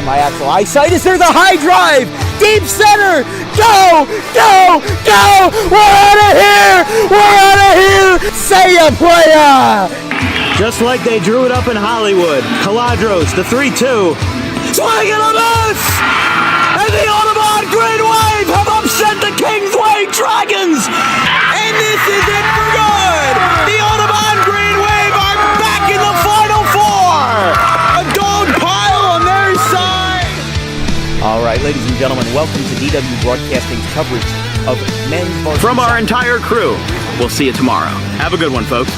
Semi-axle eyesight. Is there the high drive? Deep center. Go, go, go. We're out of here. We're out of here. Say ya, playa. Just like they drew it up in Hollywood. Caladros, the 3-2. Swing and a miss! And the Audubon Green Wave have upset the Kingsway Dragons! And this is it for good! The Audubon Green Wave are back in the Final Four! A dog pile on their side! All right, ladies and gentlemen, welcome to DW Broadcasting's coverage of men's varsity. From our entire crew, we'll see you tomorrow. Have a good one, folks.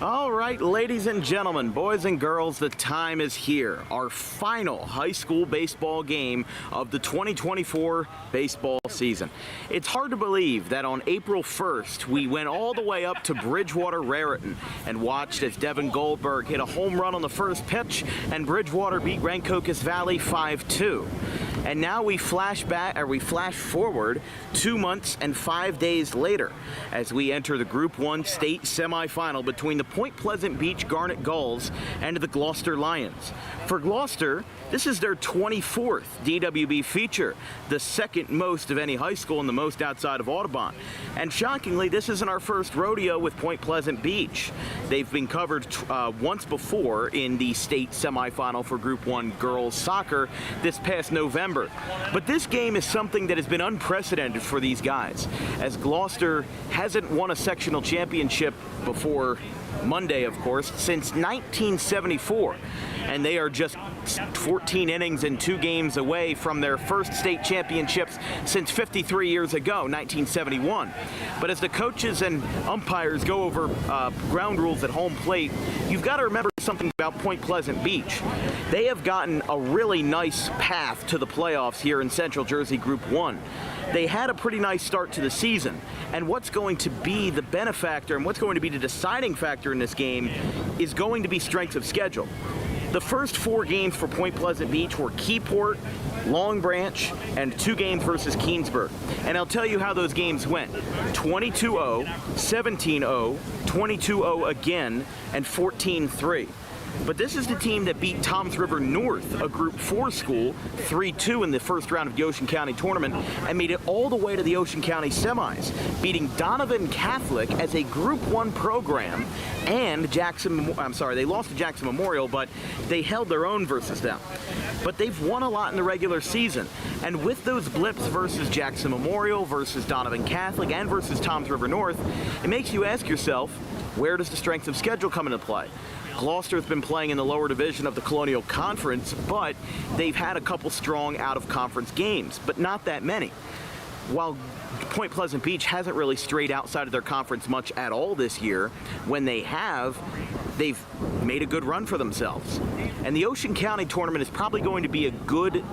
All right, ladies and gentlemen, boys and girls, the time is here. Our final high school baseball game of the 2024 baseball season. It's hard to believe that on April 1st, we went all the way up to Bridgewater Raritan and watched as Devin Goldberg hit a home run on the first pitch and Bridgewater beat Rancocas Valley 5-2. And now we flash forward 2 months and 5 days later as we enter the Group 1 state semifinal between the Point Pleasant Beach Garnet Gulls and the Gloucester Lions. For Gloucester, this is their 24th DWB feature, the second most of any high school and the most outside of Audubon. And shockingly, this isn't our first rodeo with Point Pleasant Beach. They've been covered once before in the state semifinal for Group 1 girls soccer this past November. But this game is something that has been unprecedented for these guys, as Gloucester hasn't won a sectional championship before Monday, of course, since 1974. And they are just 14 innings and 2 games away from their first state championships since 53 years ago, 1971. But as the coaches and umpires go over ground rules at home plate, you've got to remember something about Point Pleasant Beach. They have gotten a really nice path to the playoffs here in Central Jersey Group 1. They had a pretty nice start to the season, and what's going to be the benefactor and what's going to be the deciding factor in this game is going to be strength of schedule. The first 4 games for Point Pleasant Beach were Keyport, Long Branch, and 2 games versus Keensburg. And I'll tell you how those games went. 22-0, 17-0, 22-0 again, and 14-3. But this is the team that beat Toms River North, a Group 4 school, 3-2 in the first round of the Ocean County tournament, and made it all the way to the Ocean County semis, beating Donovan Catholic as a Group 1 program, and they lost to Jackson Memorial, but they held their own versus them. But they've won a lot in the regular season, and with those blips versus Jackson Memorial, versus Donovan Catholic, and versus Toms River North, it makes you ask yourself, where does the strength of schedule come into play? Gloucester's been playing in the lower division of the Colonial Conference, but they've had a couple strong out-of-conference games, but not that many. While Point Pleasant Beach hasn't really strayed outside of their conference much at all this year, when they have, they've made a good run for themselves. And the Ocean County tournament is probably going to be a good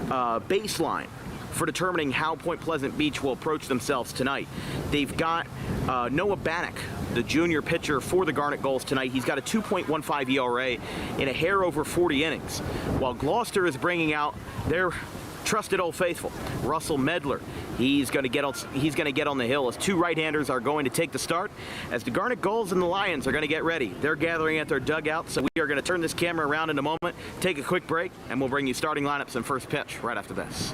baseline for determining how Point Pleasant Beach will approach themselves tonight. They've got Noah Bannock, the junior pitcher for the Garnet Gulls tonight. He's got a 2.15 ERA in a hair over 40 innings, while Gloucester is bringing out their trusted Old Faithful, Russell Medler. He's going to get on the hill as 2 right-handers are going to take the start, as the Garnet Gulls and the Lions are going to get ready. They're gathering at their dugout, so we are going to turn this camera around in a moment, take a quick break, and we'll bring you starting lineups and first pitch right after this.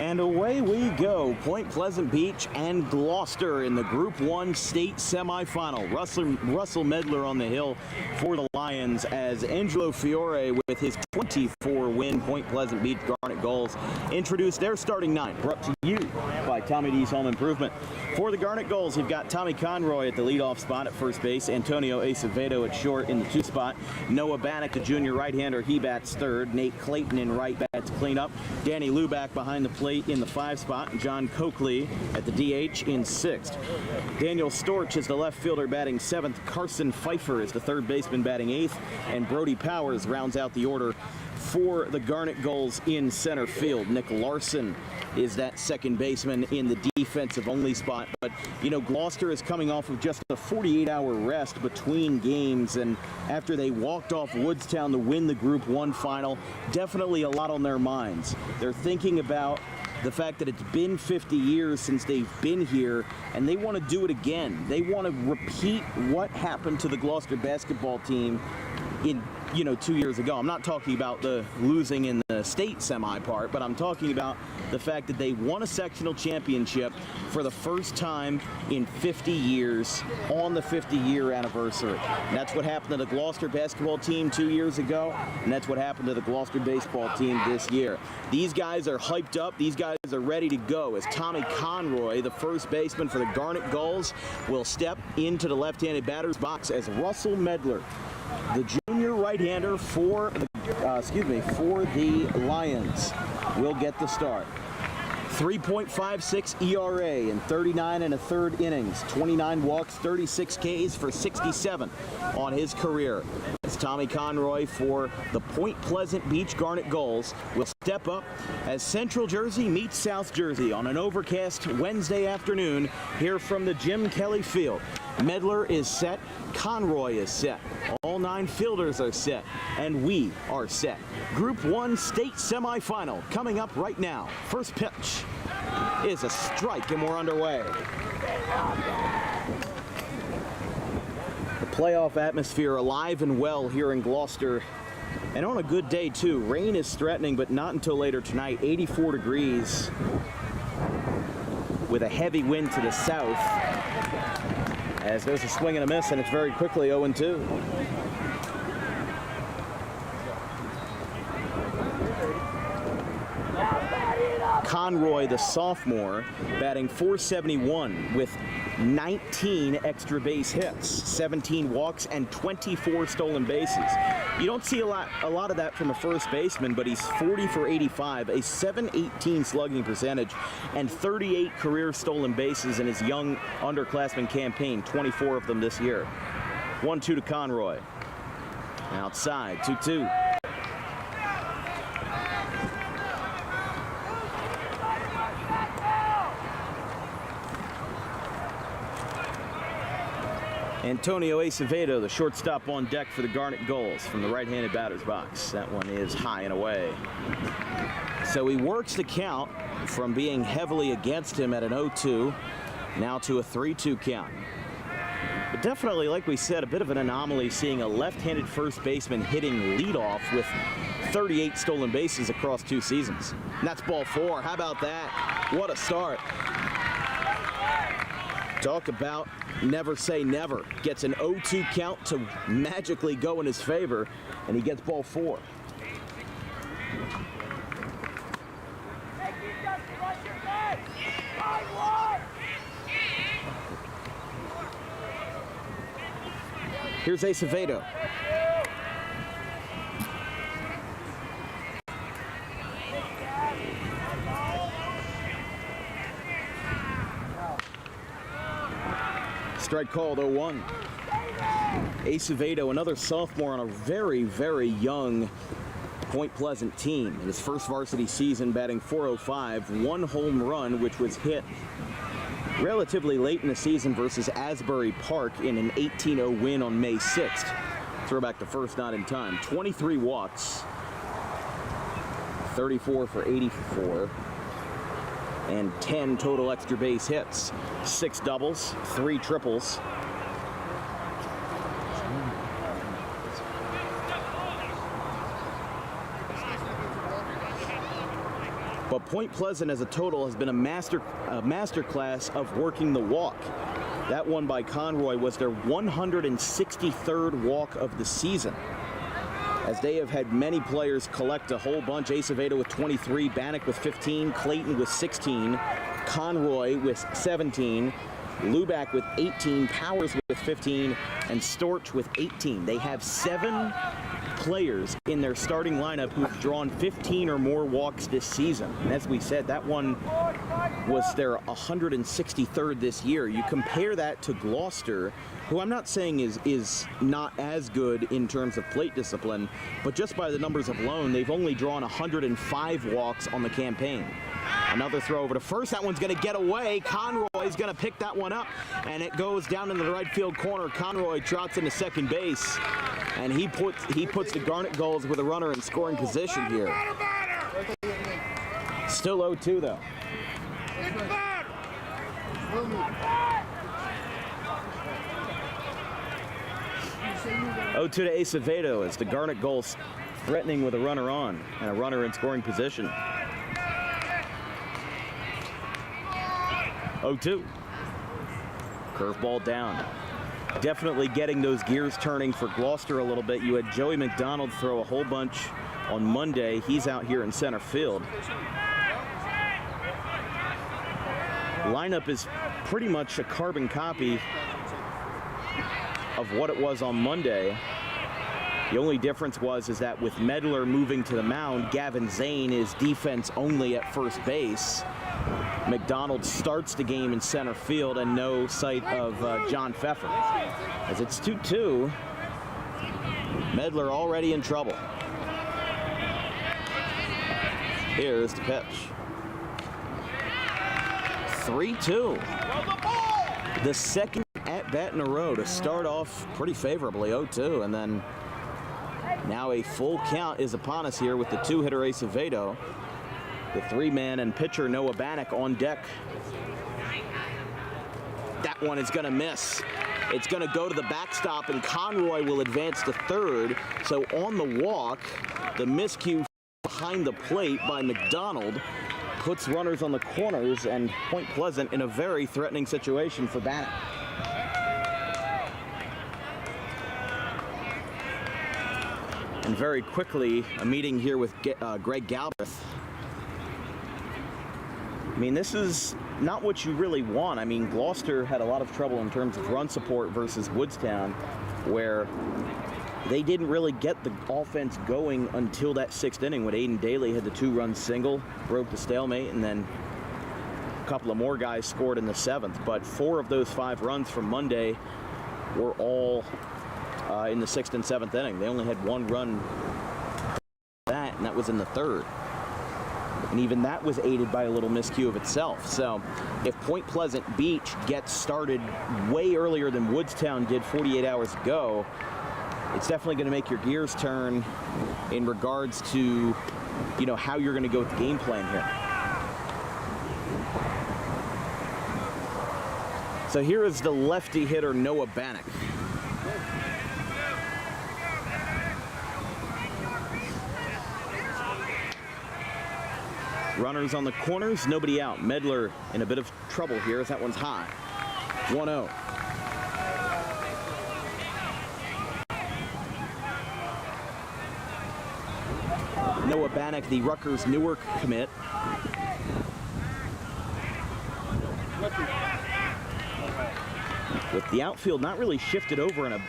And away we go. Point Pleasant Beach and Gloucester in the Group 1 state semifinal. Russell Medler on the hill for the Lions as Angelo Fiore with his 24-win Point Pleasant Beach Garnet Gulls introduced their starting nine, brought to you by Tommy D's Home Improvement. For the Garnet Gulls, you've got Tommy Conroy at the leadoff spot at first base, Antonio Acevedo at short in the 2 spot, Noah Bannock, the junior right-hander, he bats third, Nate Clayton in right bats cleanup, Danny Luback behind the plate in the 5 spot, and John Coakley at the DH in 6th. Daniel Storch is the left fielder batting 7th, Carson Pfeiffer is the third baseman batting 8th, and Brody Powers rounds out the order for the Garnet Gulls in center field. Nick Larson is that second baseman in the defensive only spot. But, you know, Gloucester is coming off of just a 48-hour rest between games, and after they walked off Woodstown to win the Group 1 final, definitely a lot on their minds. They're thinking about the fact that it's been 50 years since they've been here, and they want to do it again. They want to repeat what happened to the Gloucester basketball team in 2 years ago. I'm not talking about the losing in the state semi part, but I'm talking about the fact that they won a sectional championship for the first time in 50 years on the 50-year anniversary. And that's what happened to the Gloucester basketball team 2 years ago, and that's what happened to the Gloucester baseball team this year. These guys are hyped up. These guys are ready to go as Tommy Conroy, the first baseman for the Garnet Gulls, will step into the left-handed batter's box as Russell Medler, the junior right-hander for the Lions, will get the start. 3.56 ERA in 39 1/3 innings, 29 walks, 36 Ks for 67 on his career. As Tommy Conroy for the Point Pleasant Beach Garnet Gulls will step up as Central Jersey meets South Jersey on an overcast Wednesday afternoon here from the Jim Kelly Field. Medler is set, Conroy is set, all 9 fielders are set, and we are set. Group 1 state semifinal coming up right now. First pitch is a strike, and we're underway. The playoff atmosphere alive and well here in Gloucester, and on a good day too. Rain is threatening, but not until later tonight. 84 degrees with a heavy wind to the south. As there's a swing and a miss, and it's very quickly 0-2. Conroy, the sophomore, batting .471 with 19 extra base hits, 17 walks, and 24 stolen bases. You don't see a lot of that from a first baseman, but he's 40 for 85, a .718 slugging percentage, and 38 career stolen bases in his young underclassmen campaign, 24 of them this year. 1-2 to Conroy. Outside, 2-2. Antonio Acevedo, the shortstop, on deck for the Garnet Gulls from the right-handed batter's box. That one is high and away. So he works the count from being heavily against him at an 0-2, now to a 3-2 count. But definitely, like we said, a bit of an anomaly seeing a left-handed first baseman hitting leadoff with 38 stolen bases across 2 seasons. And that's ball 4. How about that? What a start. Talk about never say never. Gets an 0-2 count to magically go in his favor, and he gets ball 4. Here's Acevedo. Strike called, 0-1. Acevedo, another sophomore on a very, very young Point Pleasant team. In his first varsity season, batting .405, 1 home run, which was hit relatively late in the season versus Asbury Park in an 18-0 win on May 6th. Throwback to first, not in time. 23 walks, 34 for 84. And 10 total extra base hits. 6 doubles, 3 triples. But Point Pleasant as a total has been a master class of working the walk. That one by Conroy was their 163rd walk of the season, as they have had many players collect a whole bunch. Acevedo with 23, Bannock with 15, Clayton with 16, Conroy with 17, Luback with 18, Powers with 15, and Storch with 18. They have 7 players in their starting lineup who have drawn 15 or more walks this season. And as we said, that one was their 163rd this year. You compare that to Gloucester, who I'm not saying is not as good in terms of plate discipline, but just by the numbers alone, they've only drawn 105 walks on the campaign. Another throw over to first. That one's going to get away. Conroy's going to pick that one up, and it goes down into the right field corner. Conroy trots into second base, and he puts the Garnet Gulls with a runner in scoring position here. Still 0-2 though. 0-2 to Acevedo as the Garnet Gulls threatening with a runner on and a runner in scoring position. 0-2. Curveball down. Definitely getting those gears turning for Gloucester a little bit. You had Joey McDonald throw a whole bunch on Monday. He's out here in center field. Lineup is pretty much a carbon copy of what it was on Monday. The only difference is that with Medler moving to the mound, Gavin Zane is defense only at first base. McDonald starts the game in center field, and no sight of John Pfeffer. As it's 2-2, Medler already in trouble. Here's the pitch. 3-2. The second at-bat in a row to start off pretty favorably, 0-2, and then now a full count is upon us here with the 2-hitter Acevedo. The 3-man and pitcher Noah Bannock on deck. That one is going to miss. It's going to go to the backstop, and Conroy will advance to third. So on the walk, the miscue behind the plate by McDonald puts runners on the corners, and Point Pleasant in a very threatening situation for Bannock. And very quickly, a meeting here with Greg Galbraith. I mean, this is not what you really want. I mean, Gloucester had a lot of trouble in terms of run support versus Woodstown, where they didn't really get the offense going until that 6th inning when Aiden Daly had the 2-run single, broke the stalemate, and then a couple of more guys scored in the 7th. But 4 of those 5 runs from Monday were all in the 6th and 7th inning. They only had 1 run and that was in the 3rd. And even that was aided by a little miscue of itself. So if Point Pleasant Beach gets started way earlier than Woodstown did 48 hours ago, it's definitely going to make your gears turn in regards to, you know, how you're going to go with the game plan here. So here is the lefty hitter Noah Bannock. Runners on the corners, nobody out. Medler in a bit of trouble here as that one's high. 1-0. Noah Bannock, the Rutgers Newark commit. With the outfield not really shifted over, in a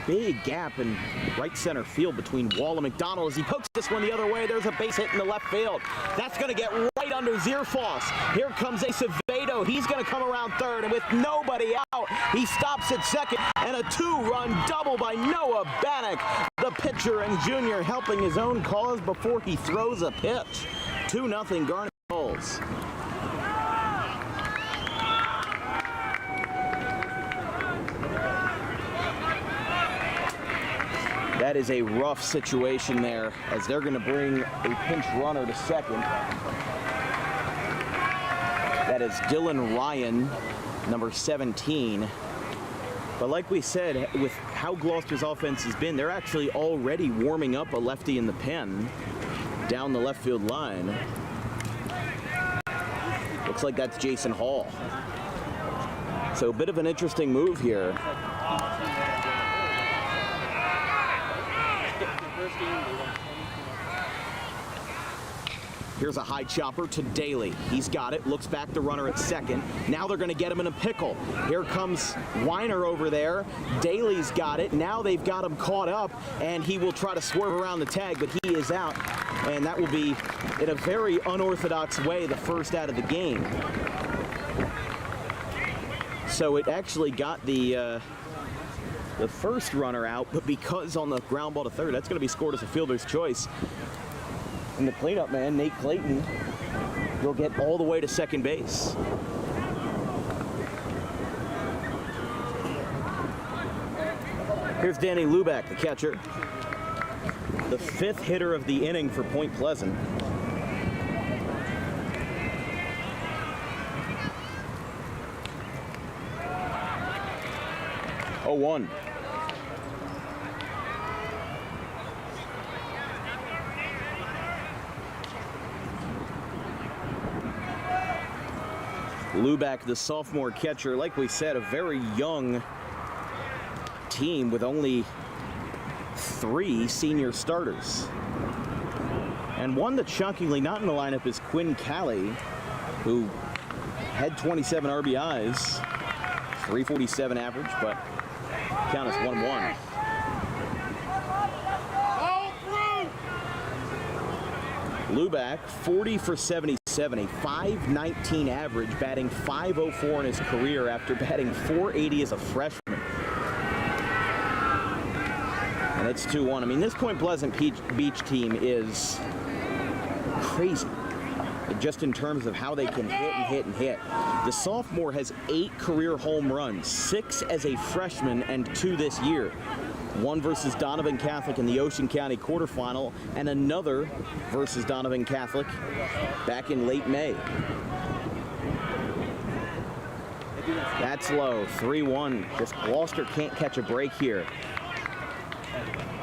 big gap in right center field between Wall and McDonald as he pokes this one the other way. There's a base hit in the left field. That's going to get right under Zierfoss. Here comes Acevedo. He's going to come around third, and with nobody out, he stops at second, and a 2-run double by Noah Bannock, the pitcher and junior, helping his own cause before he throws a pitch. 2-0 Garnet Gulls. That is a rough situation there, as they're going to bring a pinch runner to second. That is Dylan Ryan, number 17. But like we said, with how Gloucester's offense has been, they're actually already warming up a lefty in the pen down the left field line. Looks like that's Jason Hall. So a bit of an interesting move here. Here's a high chopper to Daly. He's got it, looks back the runner at second. Now they're gonna get him in a pickle. Here comes Weiner over there. Daly's got it. Now they've got him caught up, and he will try to swerve around the tag, but he is out. And that will be, in a very unorthodox way, the first out of the game. So it actually got the first runner out, but because on the ground ball to third, that's gonna be scored as a fielder's choice. And the cleanup man, Nate Clayton, will get all the way to second base. Here's Danny Luback, the catcher. The 5th hitter of the inning for Point Pleasant. Oh, 1. Luback, the sophomore catcher, like we said, a very young team with only 3 senior starters. And one that shockingly not in the lineup is Quinn Calley, who had 27 RBIs, 347 average, but count as 1-1. Luback, 40 for 77, a .519 average, batting .504 in his career after batting .480 as a freshman. And it's 2-1. I mean, this Point Pleasant Beach team is crazy, just in terms of how they can hit and hit and hit. The sophomore has 8 career home runs, 6 as a freshman and 2 this year. 1 versus Donovan Catholic in the Ocean County quarterfinal, and another versus Donovan Catholic back in late May. That's low, 3-1. Just Gloucester can't catch a break here.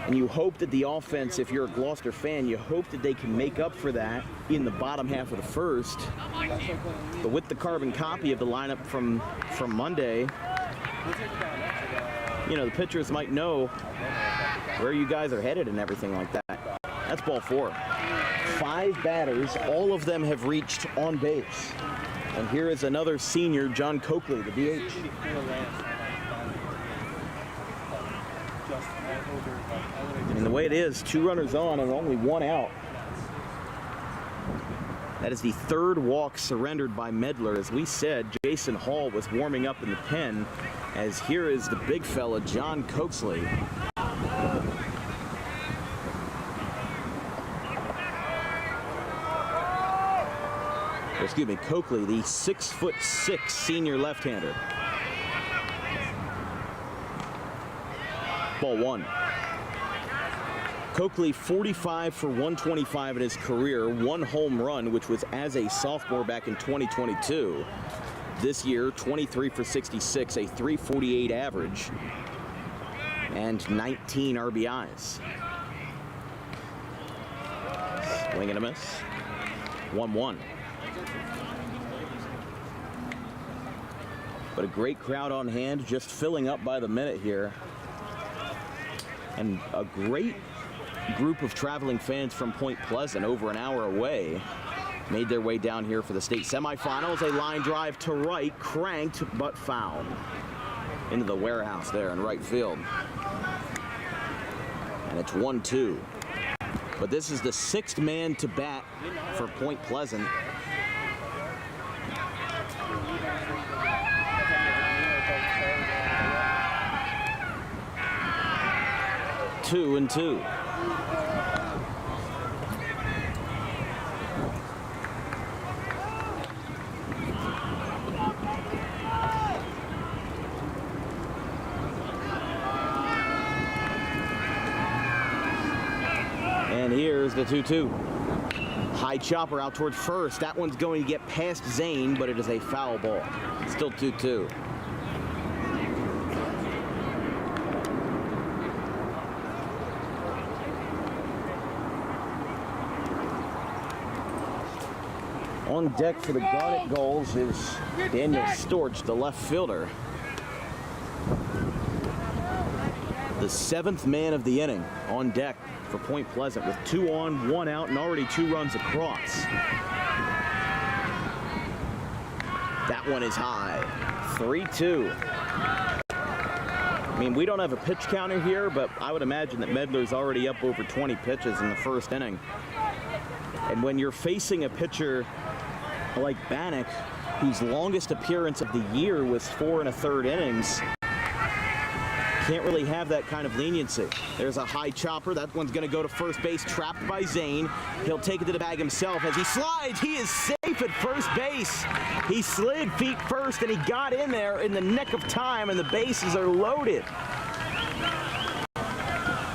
And you hope that the offense, if you're a Gloucester fan, you hope that they can make up for that in the bottom half of the first. But with the carbon copy of the lineup from Monday, you know, the pitchers might know where you guys are headed and everything like that. That's ball 4. 5 batters, all of them have reached on base. And here is another senior, John Coakley, the DH. And the way it is, 2 runners on and only 1 out. That is the 3rd walk surrendered by Medler. As we said, Jason Hall was warming up in the pen, as here is the big fella, John Coakley. Excuse me, Coakley, the 6'6" senior left-hander. Ball 1. Coakley, 45 for 125 in his career, 1 home run, which was as a sophomore back in 2022. This year, 23 for 66, a 348 average, and 19 RBIs. Swing and a miss. 1-1. But a great crowd on hand, just filling up by the minute here. And a great group of traveling fans from Point Pleasant, over an hour away, made their way down here for the state semifinals. A line drive to right, cranked but foul into the warehouse there in right field. And it's 1-2. But this is the 6th man to bat for Point Pleasant. Two and 2. And here's the 2-2. High chopper out toward first. That one's going to get past Zane, but it is a foul ball. Still 2-2. On deck for the Garnet Gulls is Daniel Storch, the left fielder. The 7th man of the inning on deck for Point Pleasant with 2 on, 1 out, and already 2 runs across. That one is high. 3-2. I mean, we don't have a pitch counter here, but I would imagine that Medler's already up over 20 pitches in the first inning. And when you're facing a pitcher like Bannock, whose longest appearance of the year was 4 1/3 innings, can't really have that kind of leniency. There's a high chopper. That one's going to go to first base, trapped by Zane. He'll take it to the bag himself as he slides. He is safe at first base. He slid feet first, and he got in there in the nick of time, and the bases are loaded.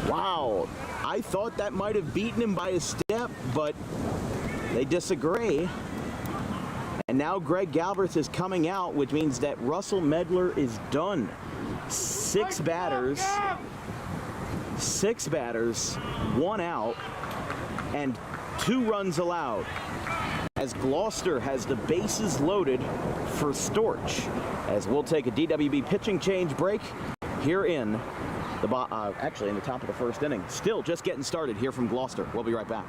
Wow. I thought that might have beaten him by a step, but they disagree. And now Greg Galbraith is coming out, which means that Russell Medler is done. 6 batters, 1 out, and 2 runs allowed, as Gloucester has the bases loaded for Storch. As we'll take a DWB pitching change break here in the actually in the top of the first inning. Still just getting started here from Gloucester. We'll be right back.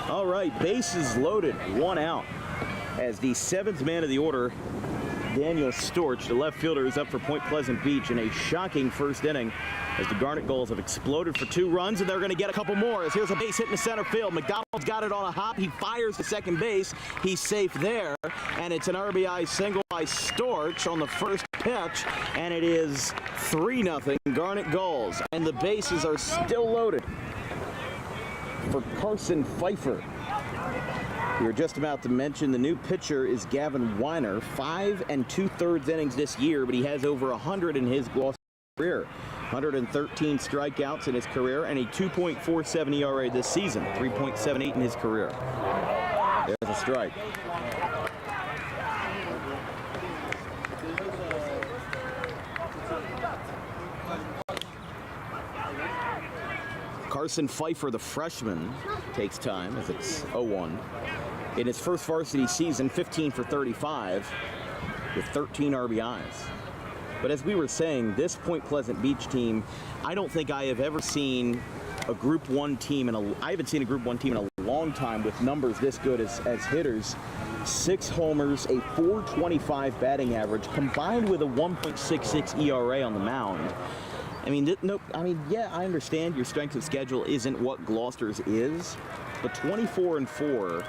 All right, bases loaded, 1 out. As the 7th man of the order, Daniel Storch, the left fielder, is up for Point Pleasant Beach in a shocking first inning as the Garnet Gulls have exploded for 2 runs, and they're going to get a couple more. As here's a base hit in the center field. McDonald's got it on a hop. He fires to second base. He's safe there, and it's an RBI single by Storch on the first pitch, and it is 3-0 Garnet Gulls, and the bases are still loaded for Carson Pfeiffer. We were just about to mention the new pitcher is Gavin Weiner. 5 2/3 innings this year, but he has over 100 in his Gloucester career. 113 strikeouts in his career and a 2.47 ERA this season. 3.78 in his career. There's a strike. Carson Pfeiffer, the freshman, takes time as it's 0-1. In his first varsity season, 15 for 35 with 13 RBIs. But as we were saying, this Point Pleasant Beach team, I don't think I have ever seen a Group 1 team, I haven't seen a Group 1 team in a long time with numbers this good as hitters. 6 homers, a 4.25 batting average, combined with a 1.66 ERA on the mound. Yeah, I understand your strength of schedule isn't what Gloucester's is, but 24-4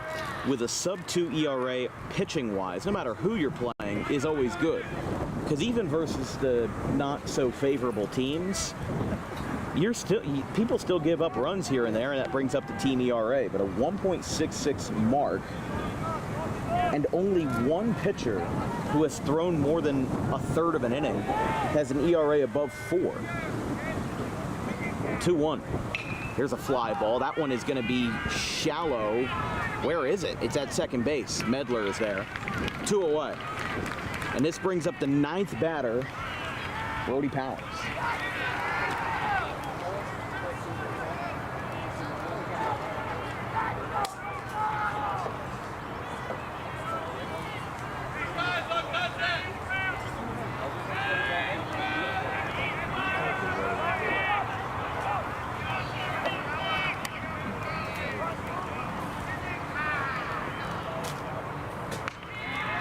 with a sub-2 ERA pitching-wise, no matter who you're playing, is always good. Because even versus the not-so-favorable teams, people still give up runs here and there, and that brings up the team ERA. But a 1.66 mark, and only one pitcher who has thrown more than a third of an inning has an ERA above 4. 2-1. Here's a fly ball. That one is going to be shallow. Where is it? It's at second base. Medler is there. 2 away. And this brings up the 9th batter, Brody Powers.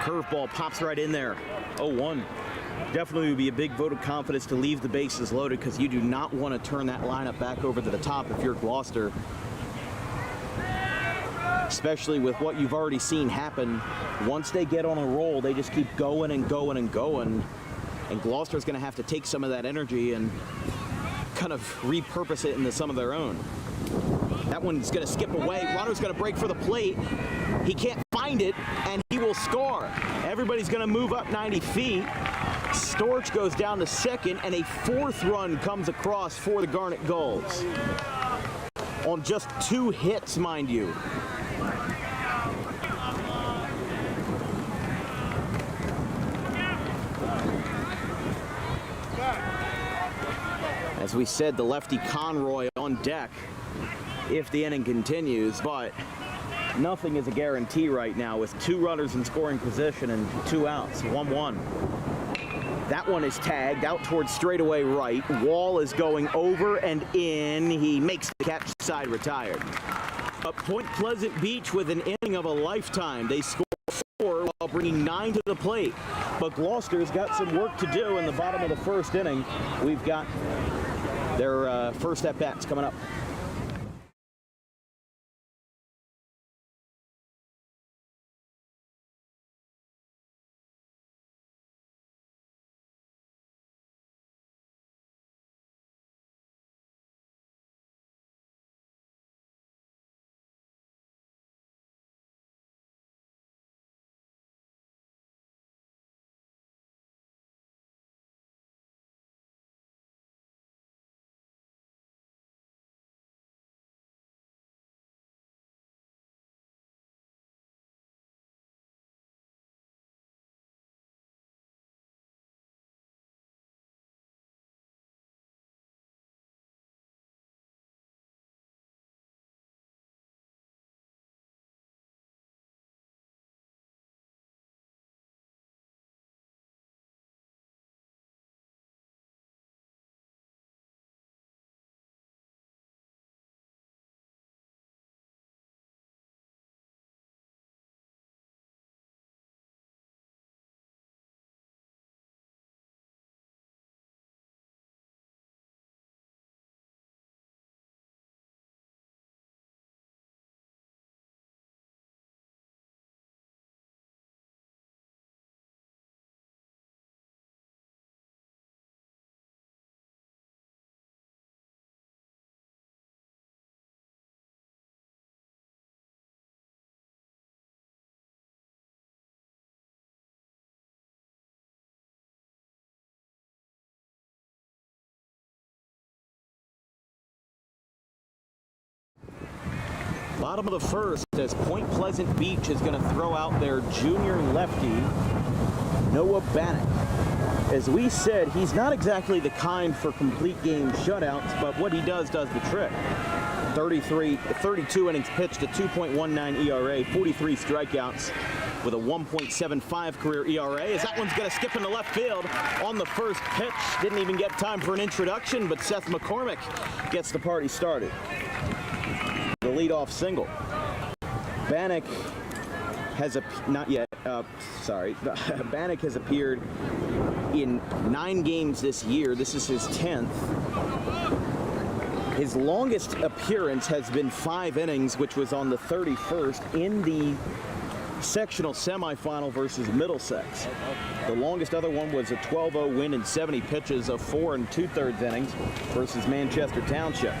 Curveball pops right in there. 0-1. Definitely would be a big vote of confidence to leave the bases loaded, because you do not want to turn that lineup back over to the top if you're Gloucester. Especially with what you've already seen happen. Once they get on a roll, they just keep going and going and going. And Gloucester's going to have to take some of that energy and kind of repurpose it into some of their own. That one's going to skip away. Runner's going to break for the plate. He can't find it, and he will score. Everybody's going to move up 90 feet. Storch goes down to second, and a 4th run comes across for the Garnet Gulls. On just 2 hits, mind you. As we said, the lefty Conroy on deck if the inning continues, but nothing is a guarantee right now with 2 runners in scoring position and 2 outs. 1-1. That one is tagged out towards straightaway right. Wall is going over and in. He makes the catch, side retired. But Point Pleasant Beach with an inning of a lifetime. They score 4 while bringing 9 to the plate. But Gloucester's got some work to do in the bottom of the 1st inning. We've got their first at-bats coming up. Bottom of the first, as Point Pleasant Beach is going to throw out their junior lefty, Noah Bannock. As we said, he's not exactly the kind for complete game shutouts, but what he does the trick. 32 innings pitched, a 2.19 ERA, 43 strikeouts with a 1.75 career ERA. As that one's going to skip into left field on the first pitch. Didn't even get time for an introduction, but Seth McCormick gets the party started. The leadoff single. Bannock has Bannock has appeared in 9 games this year. This is his 10th. His longest appearance has been 5 innings, which was on the 31st in the sectional semifinal versus Middlesex. The longest other one was a 12-0 win in 70 pitches of 4 2/3 innings versus Manchester Township.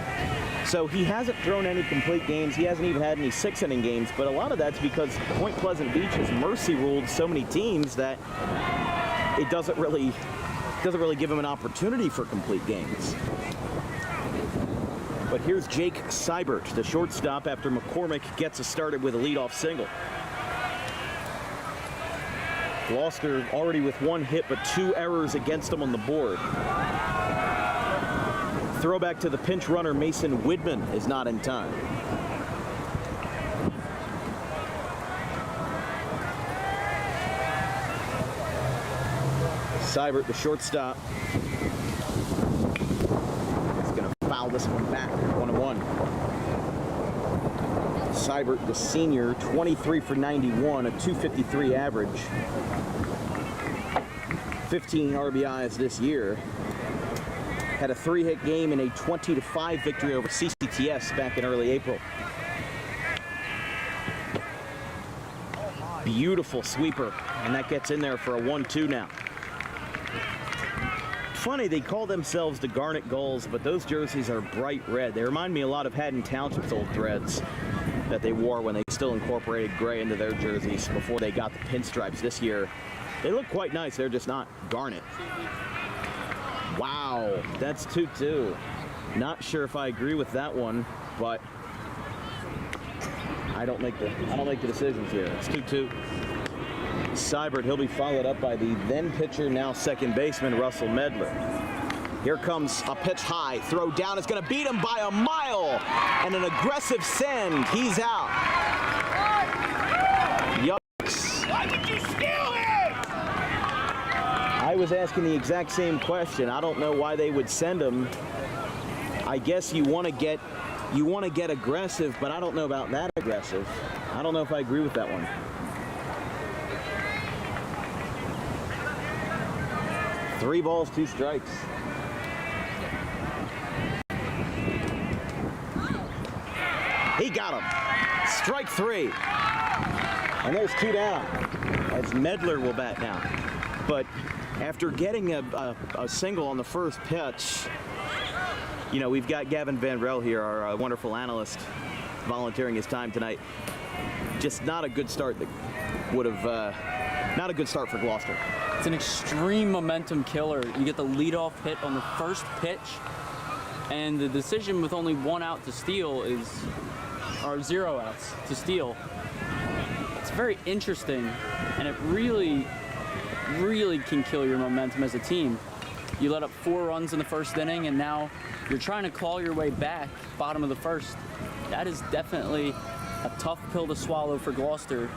So he hasn't thrown any complete games. He hasn't even had any 6-inning games, but a lot of that's because Point Pleasant Beach has mercy ruled so many teams that it doesn't really give him an opportunity for complete games. But here's Jake Seibert, the shortstop, after McCormick gets us started with a leadoff single. Gloucester already with 1 hit, but 2 errors against them on the board. Throwback to the pinch runner, Mason Widman is not in time. Seibert, the shortstop, is going to foul this one back, 1-1. Seibert, the senior, 23 for 91, a 253 average. 15 RBIs this year. Had a 3-hit game in a 20-5 victory over CCTS back in early April. Beautiful sweeper, and that gets in there for a 1-2 now. Funny, they call themselves the Garnet Gulls, but those jerseys are bright red. They remind me a lot of Haddon Township's old threads that they wore when they still incorporated gray into their jerseys before they got the pinstripes this year. They look quite nice, they're just not Garnet. Wow, that's 2-2. Not sure if I agree with that one, but I don't make the decisions here. It's 2-2. Seibert, he'll be followed up by the then pitcher, now second baseman, Russell Medler. Here comes a pitch high, throw down, it's gonna beat him by a mile, and an aggressive send, he's out. Yucks. Why would you steal it? I was asking the exact same question. I don't know why they would send him. I guess you want to get aggressive, but I don't know about that aggressive. I don't know if I agree with that one. Three balls, 2 strikes. He got him. Strike 3. And there's 2 down as Medler will bat now. But after getting a single on the first pitch, you know, we've got Gavin Van Rel here, our wonderful analyst, volunteering his time tonight. Just not a good start that would have, not a good start for Gloucester. It's an extreme momentum killer. You get the leadoff hit on the first pitch, and the decision with only 1 out to steal or 0 outs to steal. It's very interesting, and it really can kill your momentum as a team. You let up 4 runs in the first inning, and now you're trying to claw your way back, bottom of the first. That is definitely a tough pill to swallow for Gloucester,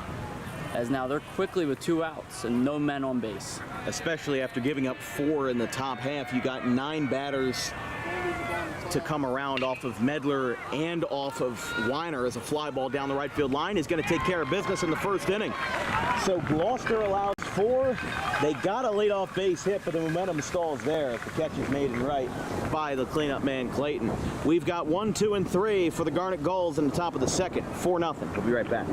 as now they're quickly with 2 outs and no men on base. Especially after giving up 4 in the top half, you got 9 batters to come around off of Medler and off of Weiner as a fly ball down the right field line is going to take care of business in the first inning. So Gloucester allows 4. They got a leadoff base hit, but the momentum stalls there. The catch is made and right by the cleanup man, Clayton. We've got 1, 2, and 3 for the Garnet Gulls in the top of the second. 4-0. We'll be right back.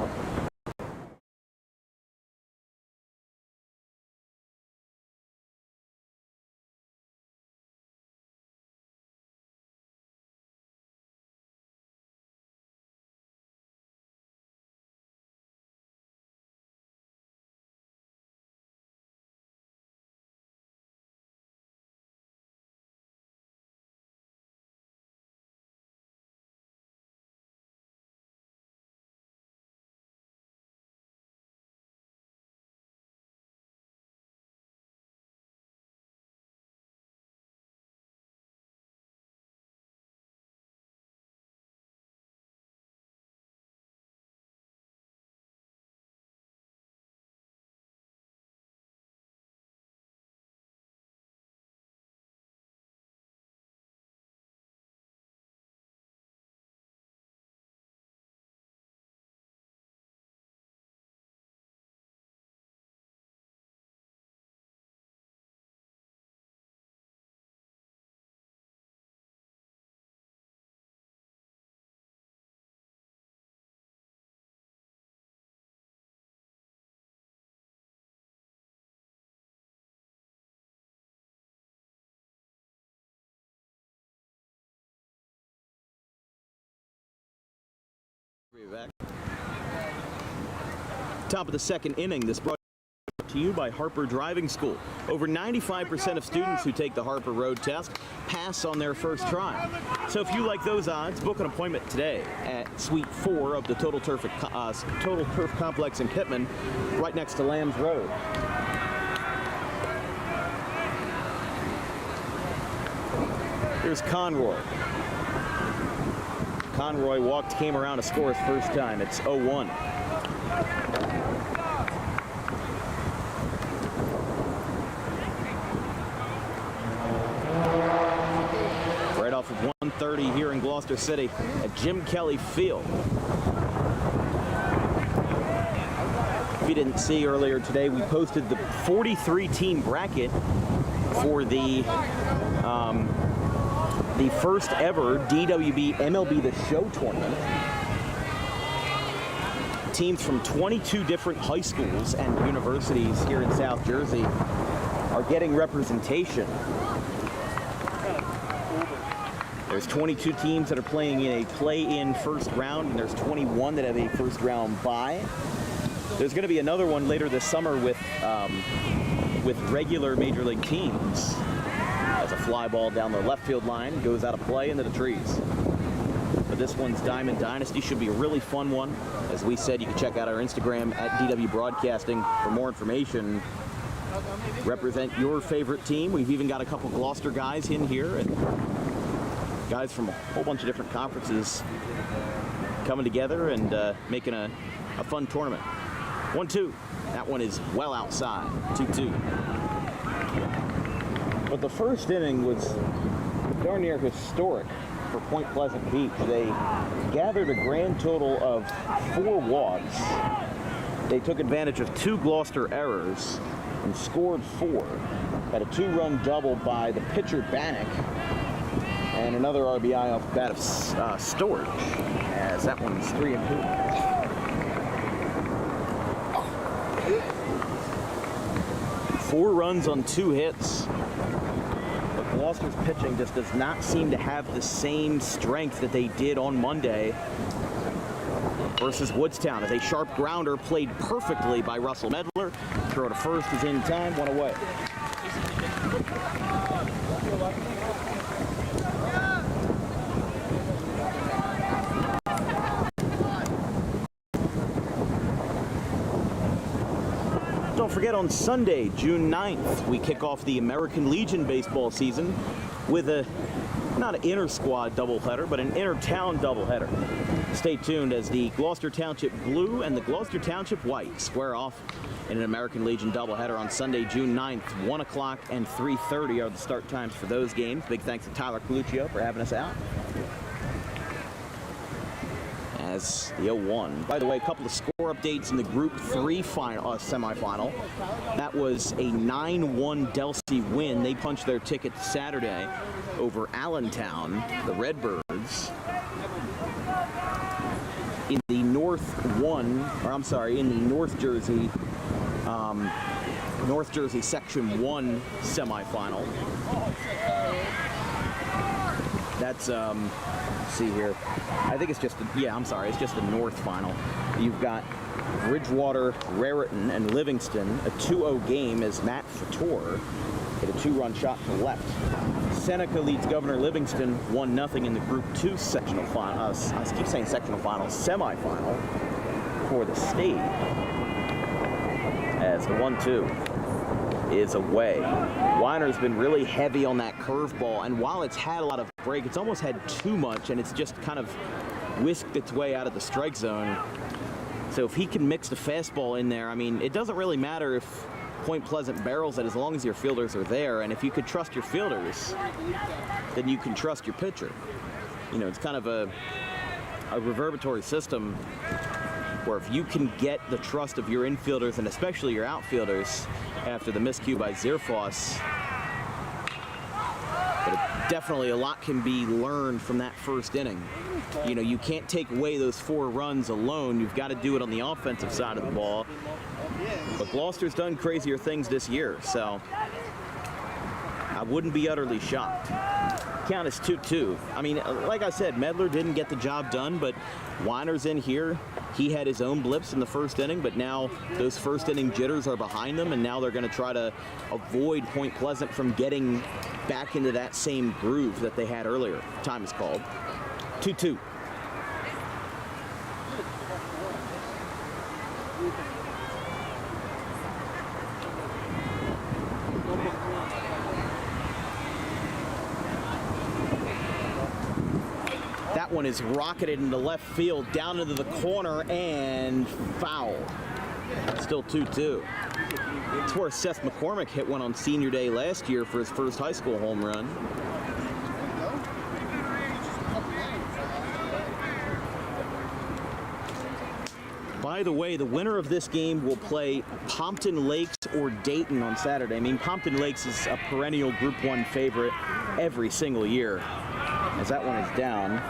Back. Top of the second inning, this brought to you by Harper Driving School. Over 95% of students who take the Harper Road Test pass on their first try. So if you like those odds, book an appointment today at Suite 4 of the Total Turf Complex in Pittman, right next to Lambs Road. Here's Conroy. Conroy came around to score his first time. It's 0-1. Right off of 130 here in Gloucester City at Jim Kelly Field. If you didn't see earlier today, we posted the 43-team bracket for the first ever DWB MLB The Show tournament. Teams from 22 different high schools and universities here in South Jersey are getting representation. There's 22 teams that are playing in a play-in first round, and there's 21 that have a first round bye. There's going to be another one later this summer with regular major league teams. As a fly ball down the left field line goes out of play into the trees. But this one's Diamond Dynasty. Should be a really fun one. As we said, you can check out our Instagram at DW Broadcasting for more information. Represent your favorite team. We've even got a couple Gloucester guys in here and guys from a whole bunch of different conferences coming together and making a fun tournament. 1-2. That one is well outside. 2-2. But the first inning was darn near historic for Point Pleasant Beach. They gathered a grand total of 4 walks. They took advantage of 2 Gloucester errors and scored 4. Had a 2-run double by the pitcher Bannock and another RBI off the bat of Storch, as that one's 3-2. 4 runs on 2 hits. But Gloucester's pitching just does not seem to have the same strength that they did on Monday versus Woodstown, as a sharp grounder played perfectly by Russell Medler. Throw to first is in time, 1 away. Don't forget, on Sunday, June 9th, we kick off the American Legion baseball season with not an inter-squad doubleheader, but an inter-town doubleheader. Stay tuned as the Gloucester Township Blue and the Gloucester Township White square off in an American Legion doubleheader on Sunday, June 9th. 1 o'clock and 3:30 are the start times for those games. Big thanks to Tyler Coluccio for having us out. As the 0-1. By the way, a couple of score updates in the Group 3 semifinal. That was a 9-1 Delsey win. They punched their ticket Saturday over Allentown, the Redbirds. In the North Jersey Section 1 semifinal. That's let's see here. I think it's just it's just the North final. You've got Bridgewater, Raritan, and Livingston. A 2-0 game as Matt Fator hit a 2-run shot to left. Seneca leads Governor Livingston 1-0 in the Group 2 sectional final. I keep saying sectional final, semifinal for the state. As the 1-2 is away. Weiner's been really heavy on that curveball, and while it's had a lot of break, it's almost had too much, and it's just kind of whisked its way out of the strike zone. So if he can mix the fastball in there, I mean, it doesn't really matter if Point Pleasant barrels it as long as your fielders are there, and if you could trust your fielders, then you can trust your pitcher. You know, it's kind of a reverberatory system where if you can get the trust of your infielders and especially your outfielders after the miscue by Zierfoss, but definitely a lot can be learned from that first inning. You know, you can't take away those 4 runs alone. You've got to do it on the offensive side of the ball. But Gloucester's done crazier things this year, so I wouldn't be utterly shocked. Count is 2-2. I mean, like I said, Medler didn't get the job done, but Weiner's in here. He had his own blips in the first inning, but now those first inning jitters are behind them, and now they're going to try to avoid Point Pleasant from getting back into that same groove that they had earlier. Time is called. 2-2. That one is rocketed into left field, down into the corner, and foul. Still 2-2. It's where Seth McCormick hit one on senior day last year for his first high school home run. By the way, the winner of this game will play Pompton Lakes or Dayton on Saturday. I mean, Pompton Lakes is a perennial Group 1 favorite every single year. As that one is down,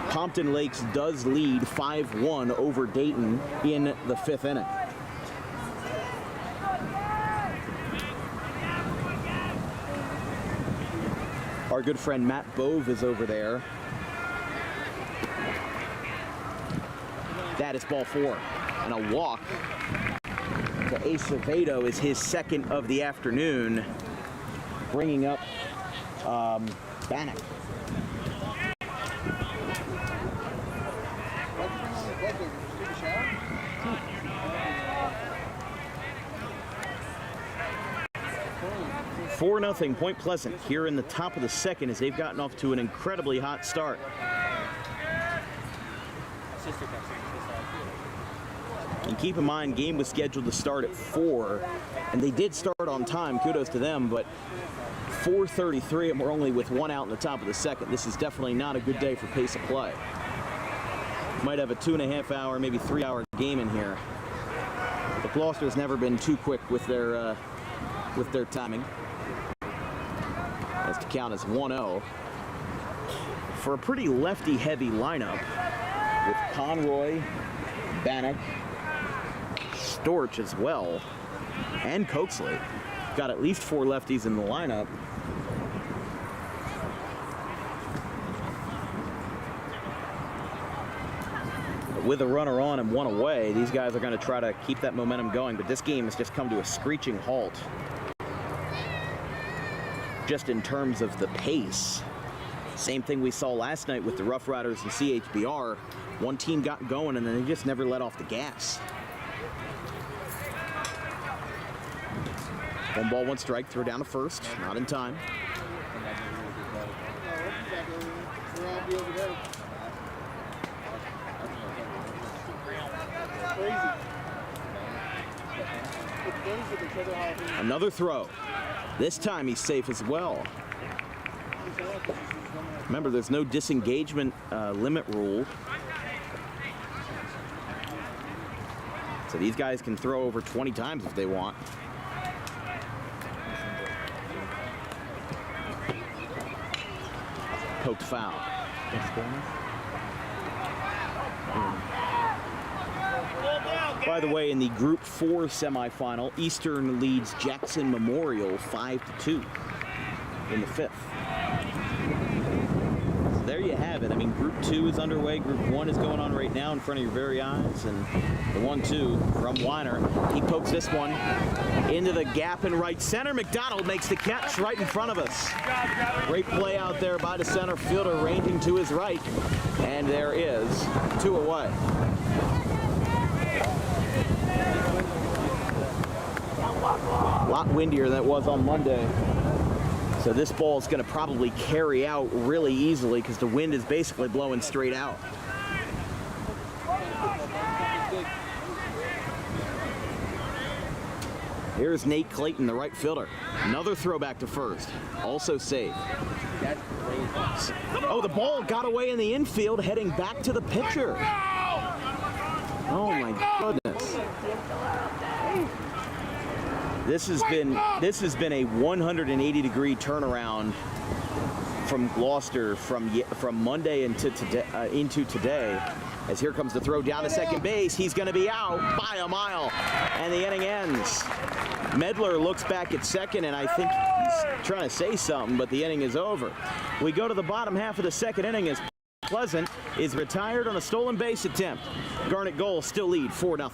Pompton Lakes does lead 5-1 over Dayton in the 5th inning. Our good friend Matt Bove is over there. That is ball 4. And a walk to Acevedo is his second of the afternoon, bringing up Bannock. Four 0 Point Pleasant here in the top of the second as they've gotten off to an incredibly hot start. And keep in mind, game was scheduled to start at 4, and they did start on time. Kudos to them, but 4:33, and we're only with 1 out in the top of the second. This is definitely not a good day for pace of play. Might have a 2.5 hour, maybe 3 hour game in here. But Gloucester's never been too quick with their timing. As to count as 1-0 for a pretty lefty-heavy lineup with Conroy, Bannock, Storch as well, and Coaxley. Got at least 4 lefties in the lineup. But with a runner on and 1 away, these guys are going to try to keep that momentum going, but this game has just come to a screeching halt. Just in terms of the pace. Same thing we saw last night with the Rough Riders and CHBR. One team got going and then they just never let off the gas. 1 ball, 1 strike, throw down to first, not in time. Another throw. This time he's safe as well. Remember, there's no disengagement limit rule. So these guys can throw over 20 times if they want. Poked foul. By the way, in the Group 4 semifinal, Eastern leads Jackson Memorial 5-2 in the 5th. So there you have it. I mean, Group 2 is underway. Group 1 is going on right now in front of your very eyes. And the 1-2 from Weiner. He pokes this one into the gap in right center. McDonald makes the catch right in front of us. Great play out there by the center fielder, ranging to his right. And there is 2 away. A lot windier than it was on Monday. So this ball is going to probably carry out really easily because the wind is basically blowing straight out. Here's Nate Clayton, the right fielder. Another throwback to first. Also safe. Oh, the ball got away in the infield, heading back to the pitcher. Oh my goodness. This has been a 180-degree turnaround from Gloucester from Monday into today. As here comes the throw down to second base, he's going to be out by a mile, and the inning ends. Medler looks back at second, and I think he's trying to say something, but the inning is over. We go to the bottom half of the second inning as Pleasant is retired on a stolen base attempt. Garnet Gulls still lead 4-0.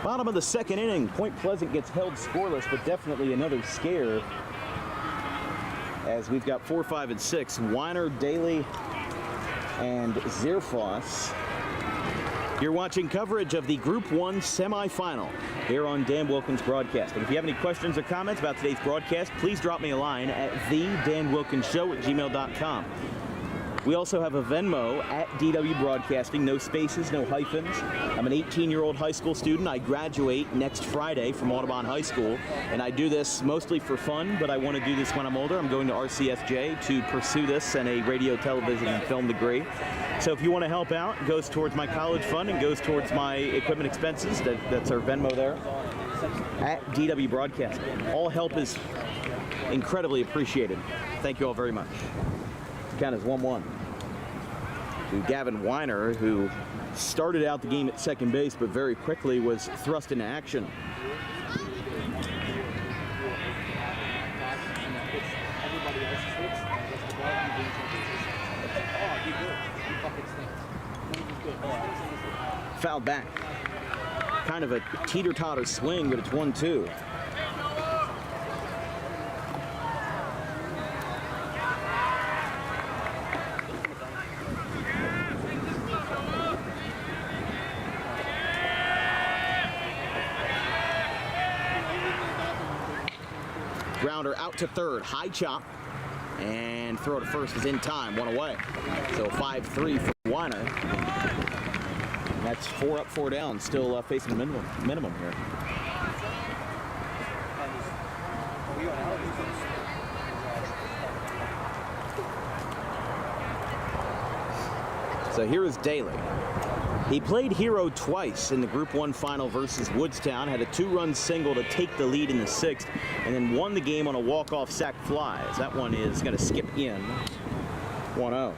Bottom of the second inning, Point Pleasant gets held scoreless, but definitely another scare as we've got 4, 5, and 6. Weiner, Daly, and Zierfoss. You're watching coverage of the Group 1 semifinal here on Dan Wilkins Broadcasting. If you have any questions or comments about today's broadcast, please drop me a line at thedanwilkinsshow@gmail.com. We also have a Venmo at DW Broadcasting, no spaces, no hyphens. I'm an 18-year-old high school student. I graduate next Friday from Audubon High School, and I do this mostly for fun, but I want to do this when I'm older. I'm going to RCSJ to pursue this and a radio, television, and film degree. So if you want to help out, it goes towards my college fund and goes towards my equipment expenses. That's our Venmo there at DW Broadcasting. All help is incredibly appreciated. Thank you all very much. Count is 1-1 to Gavin Weiner, who started out the game at second base, but very quickly was thrust into action. Fouled back. Kind of a teeter-totter swing, but it's 1-2. Grounder out to third, high chop, and throw to first is in time, one away. So 5-3 for Weiner. And that's 4 up, 4 down, still facing a minimum here. So here is Daly. He played hero twice in the Group 1 final versus Woodstown, had a 2-run single to take the lead in the 6th, and then won the game on a walk-off sac fly. As that one is going to skip in. 1-0.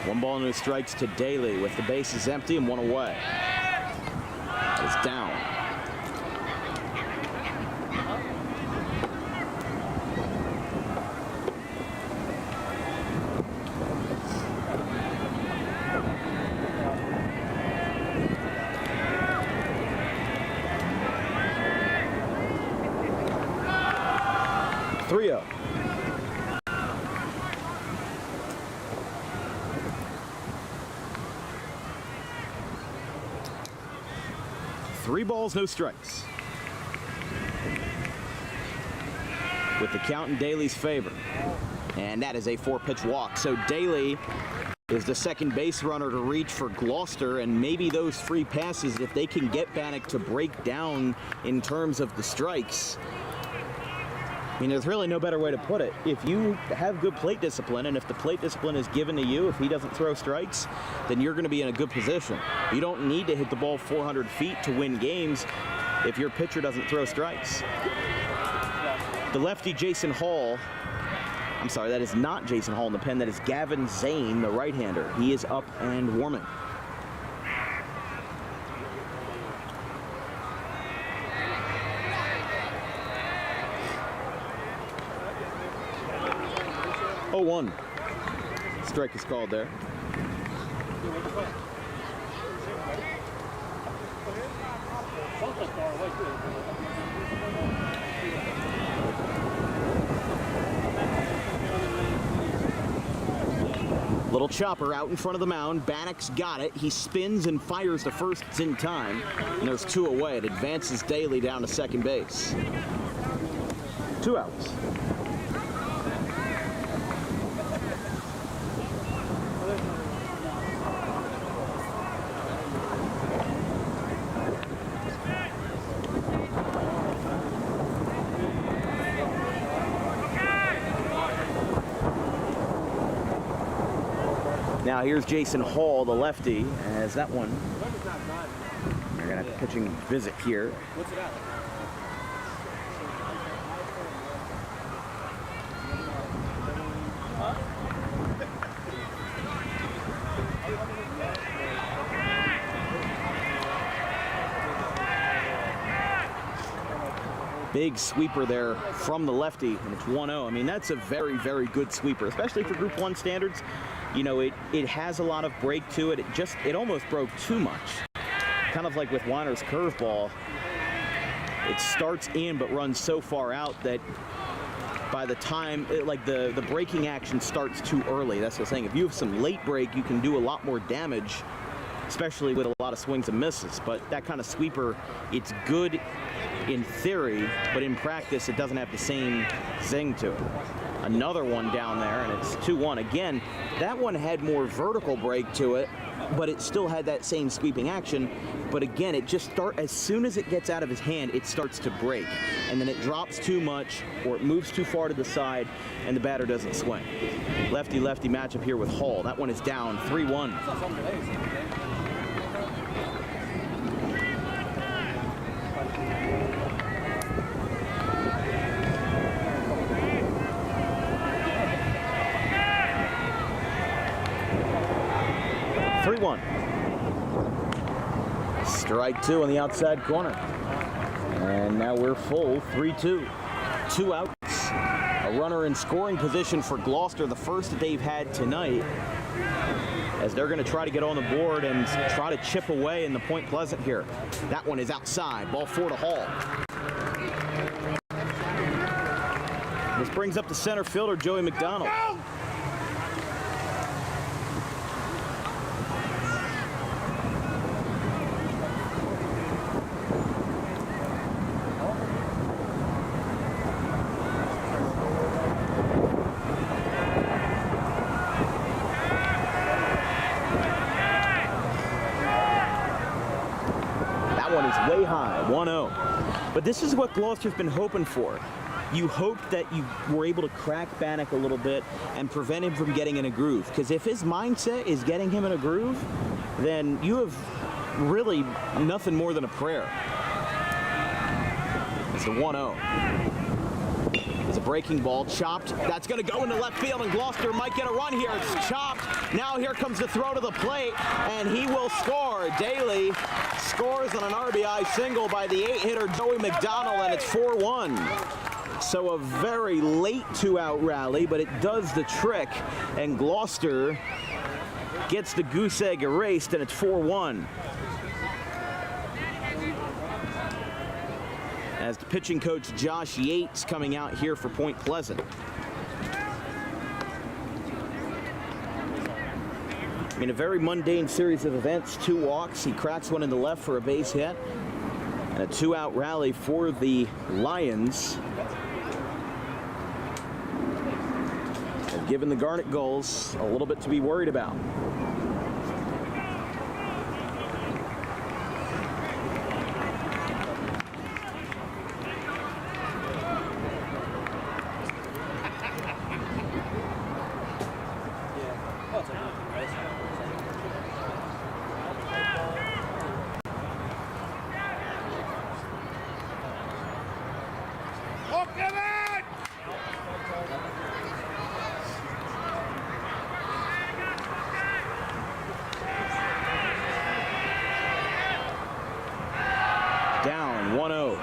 One ball, no strikes to Daly with the bases empty and 1 away. That is down. 3 balls, no strikes. With the count in Daly's favor. And that is a 4-pitch walk. So Daly is the second base runner to reach for Gloucester, and maybe those free passes, if they can get Bannock to break down in terms of the strikes. I mean, there's really no better way to put it. If you have good plate discipline, and if the plate discipline is given to you, if he doesn't throw strikes, then you're going to be in a good position. You don't need to hit the ball 400 feet to win games if your pitcher doesn't throw strikes. The lefty Jason Hall, I'm sorry, that is not Jason Hall in the pen, that is Gavin Zane, the right-hander. He is up and warming. Oh, 1. Strike is called there. Little chopper out in front of the mound. Bannock's got it. He spins and fires the first. It's in time. And there's 2 away. It advances Daly down to second base. 2 outs. Now here's Jason Hall, the lefty, as that one. They're going to have a pitching visit here. What's it at? Big sweeper there from the lefty, and it's 1-0. I mean, that's a very, very good sweeper, especially for Group 1 standards. You know, it has a lot of break to it. It almost broke too much. Kind of like with Weiner's curveball. It starts in but runs so far out that by the time, the braking action starts too early. That's the thing. If you have some late break, you can do a lot more damage, especially with a lot of swings and misses. But that kind of sweeper, it's good in theory, but in practice, it doesn't have the same zing to it. Another one down there, and it's 2-1. Again, that one had more vertical break to it, but it still had that same sweeping action. But again, it just as soon as it gets out of his hand, it starts to break. And then it drops too much, or it moves too far to the side, and the batter doesn't swing. Lefty-lefty matchup here with Hall. That one is down, 3-1. 3-1. Strike 2 on the outside corner. And now we're full, 3-2. 2 outs. A runner in scoring position for Gloucester, the first that they've had tonight, as they're going to try to get on the board and try to chip away in the Point Pleasant here. That one is outside. Ball 4 to Hall. This brings up the center fielder, Joey McDonald. Way high, 1-0. But this is what Gloucester's been hoping for. You hoped that you were able to crack Bannock a little bit and prevent him from getting in a groove. Because if his mindset is getting him in a groove, then you have really nothing more than a prayer. It's a 1-0. It's a breaking ball, chopped. That's going to go into left field, and Gloucester might get a run here. It's chopped. Now here comes the throw to the plate, and he will score. Daly scores on an RBI single by the 8-hitter Joey McDonald, and it's 4-1. So a very late 2-out rally, but it does the trick, and Gloucester gets the goose egg erased, and it's 4-1. As the pitching coach Josh Yates coming out here for Point Pleasant. In a very mundane series of events, 2 walks. He cracks one in the left for a base hit. A 2-out rally for the Lions. They've given the Garnet Gulls a little bit to be worried about. Down 1-0.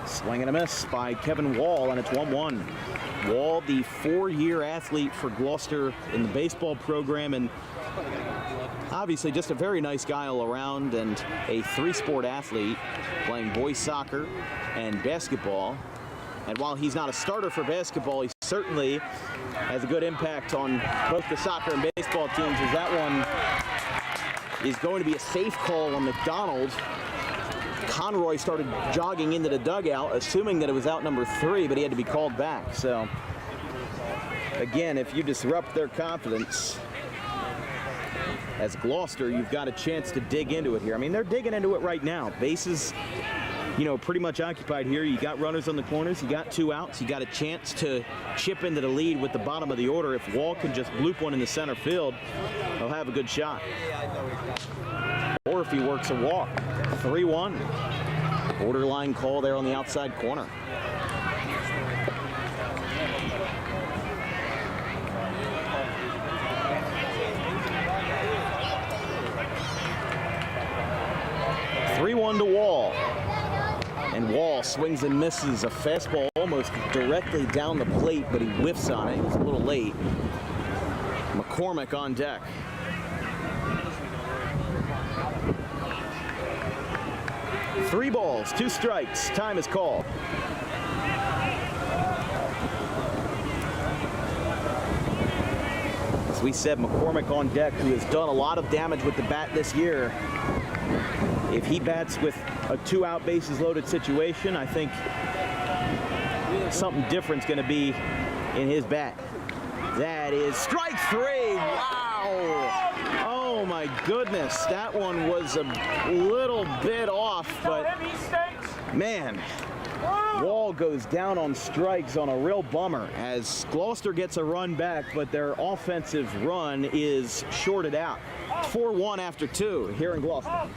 Swing and a miss by Kevin Wall, and it's 1-1. Wall, the 4-year athlete for Gloucester in the baseball program, and obviously just a very nice guy all around, and a 3-sport athlete playing boys soccer and basketball. And while he's not a starter for basketball, he certainly has a good impact on both the soccer and baseball teams, as that one is going to be a safe call on McDonald. Conroy started jogging into the dugout, assuming that it was out number 3, but he had to be called back. So, again, if you disrupt their confidence as Gloucester, you've got a chance to dig into it here. I mean, they're digging into it right now. Bases, you know, pretty much occupied here. You got runners on the corners. You got 2 outs. You got a chance to chip into the lead with the bottom of the order. If Wall can just bloop one in the center field, they'll have a good shot. Or if he works a walk. 3-1. Borderline call there on the outside corner. To Wall, and Wall swings and misses a fastball almost directly down the plate, but he whiffs on it. He was a little late. McCormick on deck. Three balls, 2 strikes. Time is called. As we said, McCormick on deck, who has done a lot of damage with the bat this year. If he bats with a 2-out bases loaded situation, I think something different's going to be in his bat. That is strike 3. Wow. Oh my goodness. That one was a little bit off, but man, Wall goes down on strikes on a real bummer as Gloucester gets a run back, but their offensive run is shorted out. 4-1 after 2 here in Gloucester.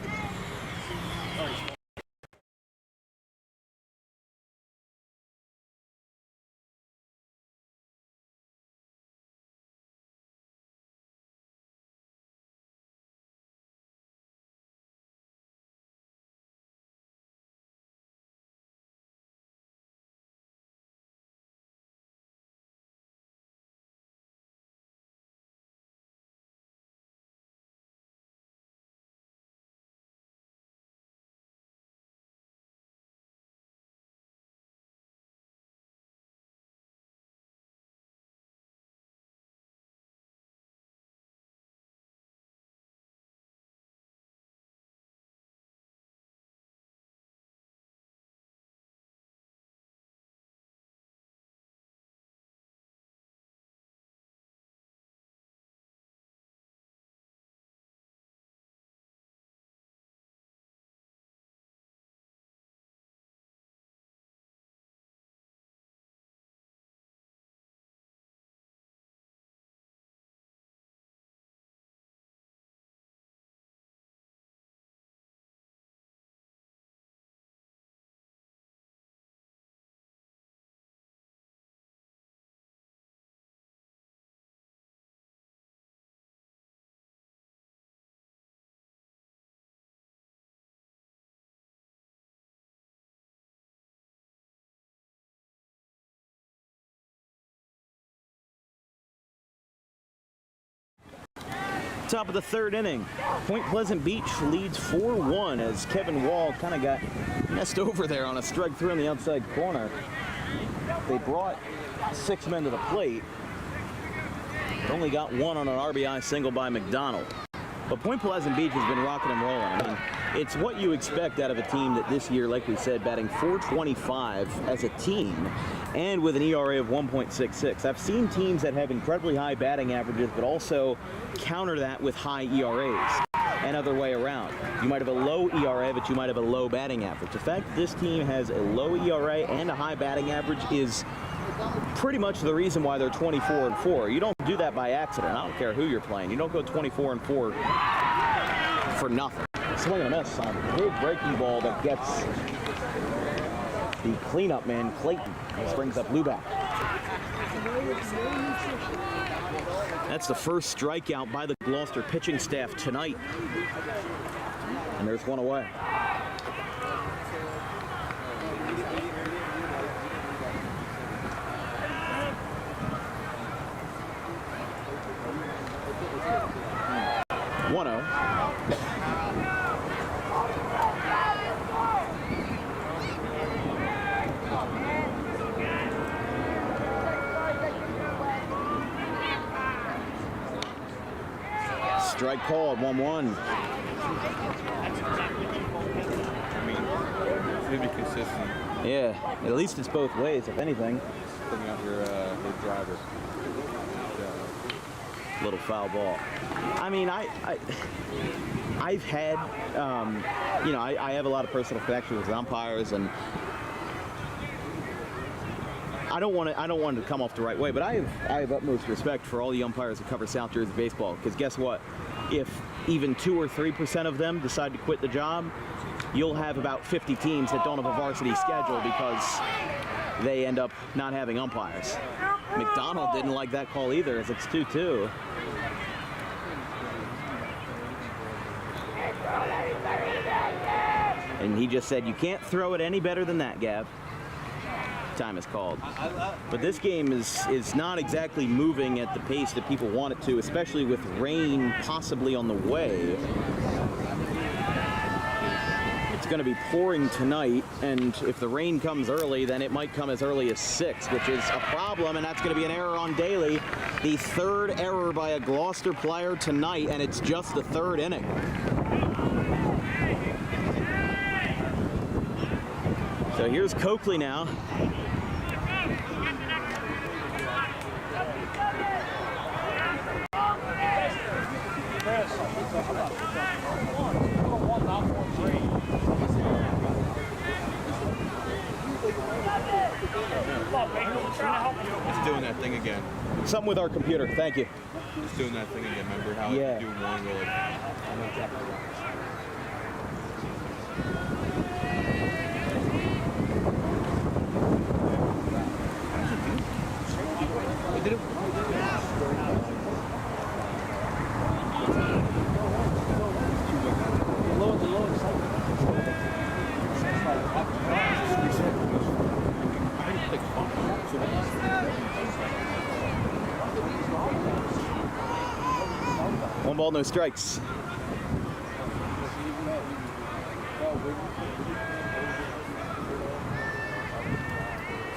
Top of the 3rd inning. Point Pleasant Beach leads 4-1 as Kevin Wall kind of got messed over there on a strike 3 on the outside corner. They brought 6 men to the plate, but only got one on an RBI single by McDonald. But Point Pleasant Beach has been rocking and rolling. I mean, it's what you expect out of a team that this year, like we said, batting .425 as a team and with an ERA of 1.66. I've seen teams that have incredibly high batting averages but also counter that with high ERAs and other way around. You might have a low ERA, but you might have a low batting average. The fact that this team has a low ERA and a high batting average is pretty much the reason why they're 24-4. You don't do that by accident. I don't care who you're playing. You don't go 24-4 for nothing. Swing and a miss on a big breaking ball that gets the cleanup man, Clayton. This brings up Luback. That's the first strikeout by the Gloucester pitching staff tonight. And there's one away. Strike called, 1-1. I mean, should be consistent. Yeah, at least it's both ways, if anything. Putting out your driver. Little foul ball. I mean, I've had, I have a lot of personal connections with umpires, and I don't want it to come off the right way, but I have utmost respect for all the umpires that cover South Jersey baseball, because guess what? If even 2 or 3% of them decide to quit the job, you'll have about 50 teams that don't have a varsity schedule because they end up not having umpires. McDonald didn't like that call either, as it's 2-2. And he just said, you can't throw it any better than that, Gav. Time is called. But this game is not exactly moving at the pace that people want it to, especially with rain possibly on the way. It's going to be pouring tonight, and if the rain comes early, then it might come as early as 6, which is a problem, and that's going to be an error on Daly. The third error by a Gloucester player tonight, and it's just the third inning. So here's Coakley now. It's doing that thing again. Something with our computer. Thank you. It's doing that thing again. Remember how yeah. you do one roll? One ball, no strikes.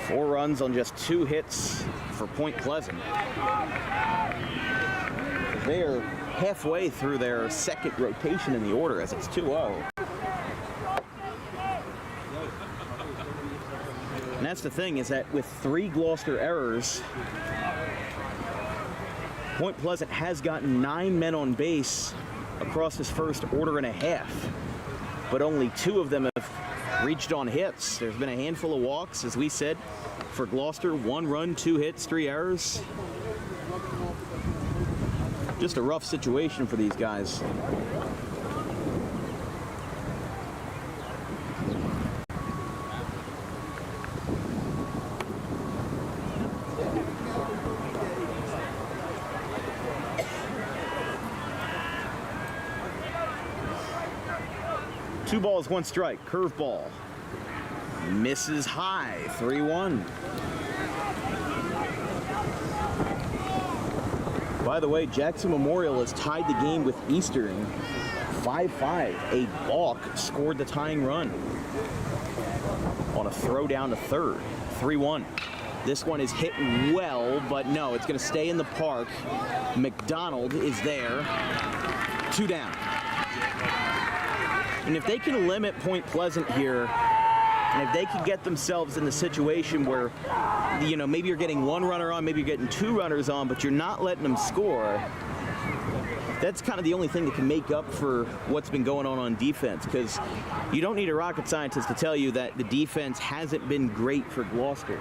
Four runs on just 2 hits for Point Pleasant. They are halfway through their second rotation in the order as it's 2-0. And that's the thing, is that with 3 Gloucester errors, Point Pleasant has gotten 9 men on base across this first order and a half, but only 2 of them have reached on hits. There's been a handful of walks, as we said, for Gloucester. 1 run, 2 hits, 3 errors. Just a rough situation for these guys. Two balls, 1 strike. Curveball. Misses high. 3-1. By the way, Jackson Memorial has tied the game with Eastern 5-5. A balk scored the tying run on a throw down to third. 3-1. This one is hit well, but no, it's going to stay in the park. McDonald is there. 2 down. And if they can limit Point Pleasant here, and if they can get themselves in the situation where, you know, maybe you're getting 1 runner on, maybe you're getting 2 runners on, but you're not letting them score, that's kind of the only thing that can make up for what's been going on defense, because you don't need a rocket scientist to tell you that the defense hasn't been great for Gloucester.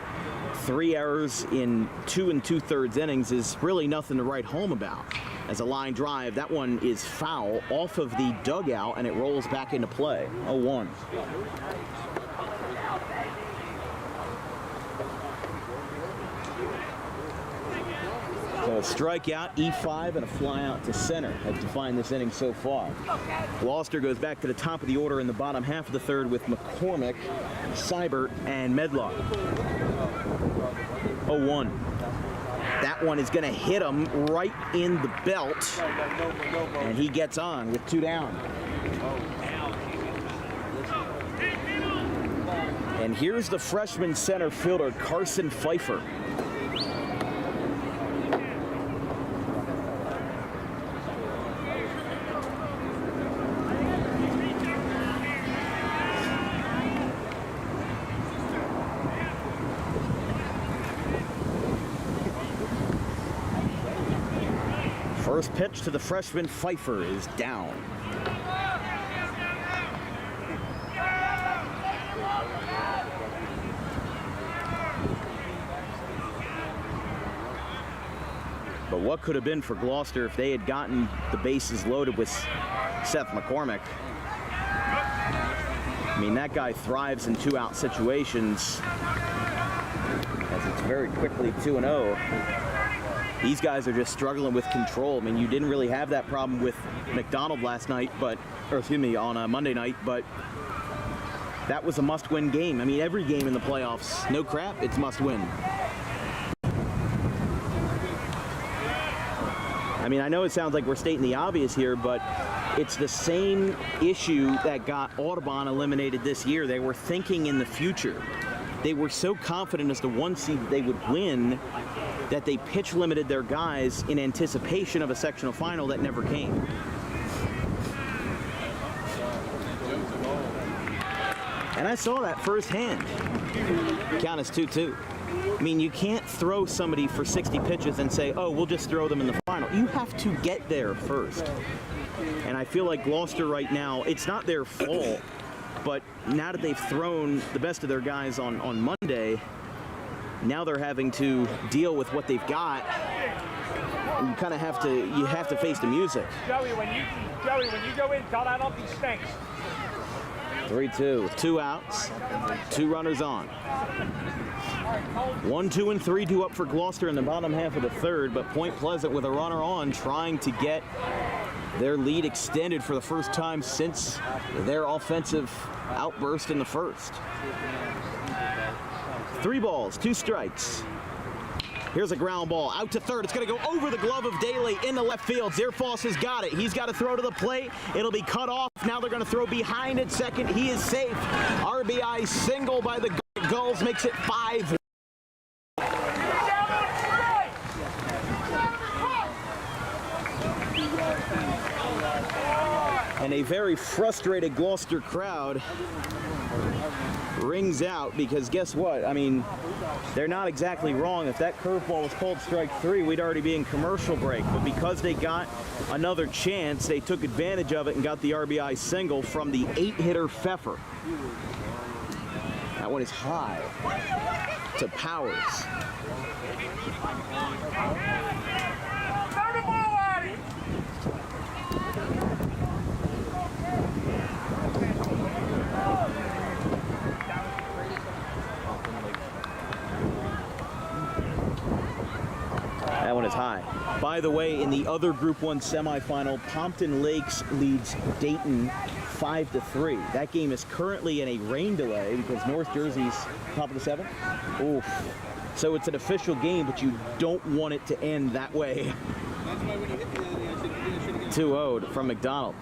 3 errors in 2 2/3 innings is really nothing to write home about. As a line drive, that one is foul off of the dugout, and it rolls back into play. 0-1. So a strikeout, E5, and a fly out to center have defined this inning so far. Gloucester goes back to the top of the order in the bottom half of the 3rd with McCormick, Seibert, and Medlock. 0-1. That one is going to hit him right in the belt, and he gets on with 2 down. And here's the freshman center fielder, Carson Pfeiffer. First pitch to the freshman Pfeiffer is down. But what could have been for Gloucester if they had gotten the bases loaded with Seth McCormick? I mean, that guy thrives in 2-out situations, as it's very quickly 2-0. These guys are just struggling with control. I mean, you didn't really have that problem with McDonald last night, on a Monday night, but that was a must-win game. I mean, every game in the playoffs, no crap, it's must-win. I mean, I know it sounds like we're stating the obvious here, but it's the same issue that got Audubon eliminated this year. They were thinking in the future. They were so confident as the 1 seed that they would win that they pitch limited their guys in anticipation of a sectional final that never came. And I saw that firsthand. Count is 2-2. I mean, you can't throw somebody for 60 pitches and say, oh, we'll just throw them in the final. You have to get there first. And I feel like Gloucester right now, it's not their fault, but now that they've thrown the best of their guys on Monday, now they're having to deal with what they've got, and you kind of have to face the music. Joey, when you go in, tell that up, he stinks. 3-2 with 2 outs, 2 runners on. 1, 2, and 3 up for Gloucester in the bottom half of the 3rd, but Point Pleasant with a runner on, trying to get their lead extended for the first time since their offensive outburst in the 1st. 3 balls, 2 strikes. Here's a ground ball out to 3rd. It's going to go over the glove of Daly in the left field. Zierfoss has got it. He's got to throw to the plate. It'll be cut off. Now they're going to throw behind at 2nd. He is safe. RBI single by the Gulls makes it 5. And a very frustrated Gloucester crowd rings out, because guess what? I mean, they're not exactly wrong. If that curveball was called strike 3, we'd already be in commercial break. But because they got another chance, they took advantage of it and got the RBI single from the 8-hitter Pfeiffer. That one is high to Powers. That one is high. By the way, in the other Group 1 semifinal, Pompton Lakes leads Dayton 5-3. That game is currently in a rain delay because North Jersey's top of the 7th. Oof. So it's an official game, but you don't want it to end that way. 2-0 from McDonald.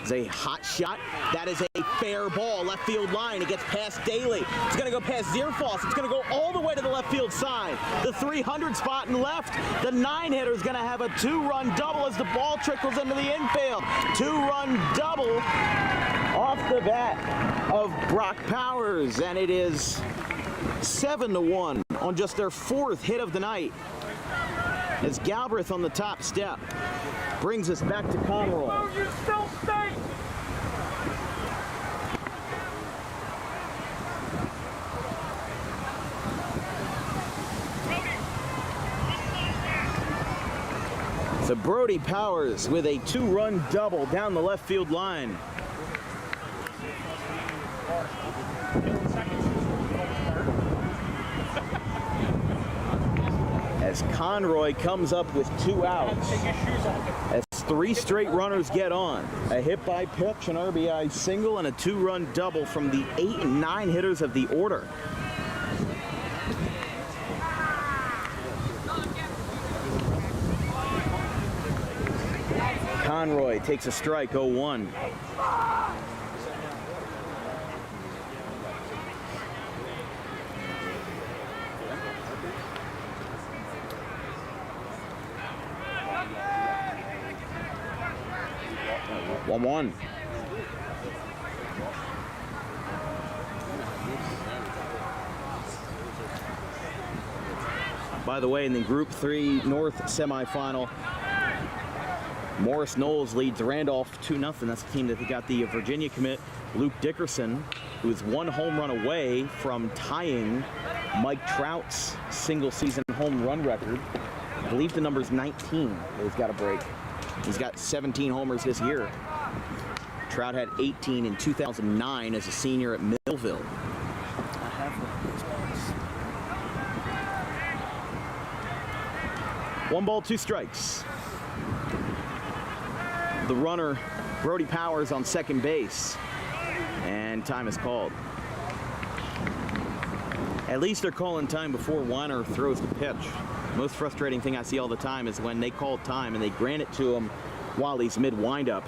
It's a hot shot. That is a fair ball, left field line. It gets past Daly. It's going to go past Zierfoss. It's going to go all the way to the left field side. The 300 spot and left. The 9-hitter is going to have a 2-run double as the ball trickles into the infield. 2-run double off the bat of Brock Powers, and it is 7-1 on just their 4th hit of the night. As Galbraith on the top step brings us back to Conroy. You still stink! So Brody Powers with a 2-run double down the left field line. As Conroy comes up with 2 outs. As 3 straight runners get on. A hit by pitch, an RBI single, and a 2-run double from the 8 and 9 hitters of the order. Conroy takes a strike, 0-1. One. By the way, in the Group 3 North semifinal, Morris Knowles leads Randolph 2-0. That's the team that got the Virginia commit, Luke Dickerson, who is 1 home run away from tying Mike Trout's single-season home run record. I believe the number's 19 that he's got to break. He's got 17 homers this year. Trout had 18 in 2009 as a senior at Millville. 1 ball, 2 strikes. The runner, Brody Powers, on second base. And time is called. At least they're calling time before Weiner throws the pitch. Most frustrating thing I see all the time is when they call time and they grant it to him while he's mid-windup.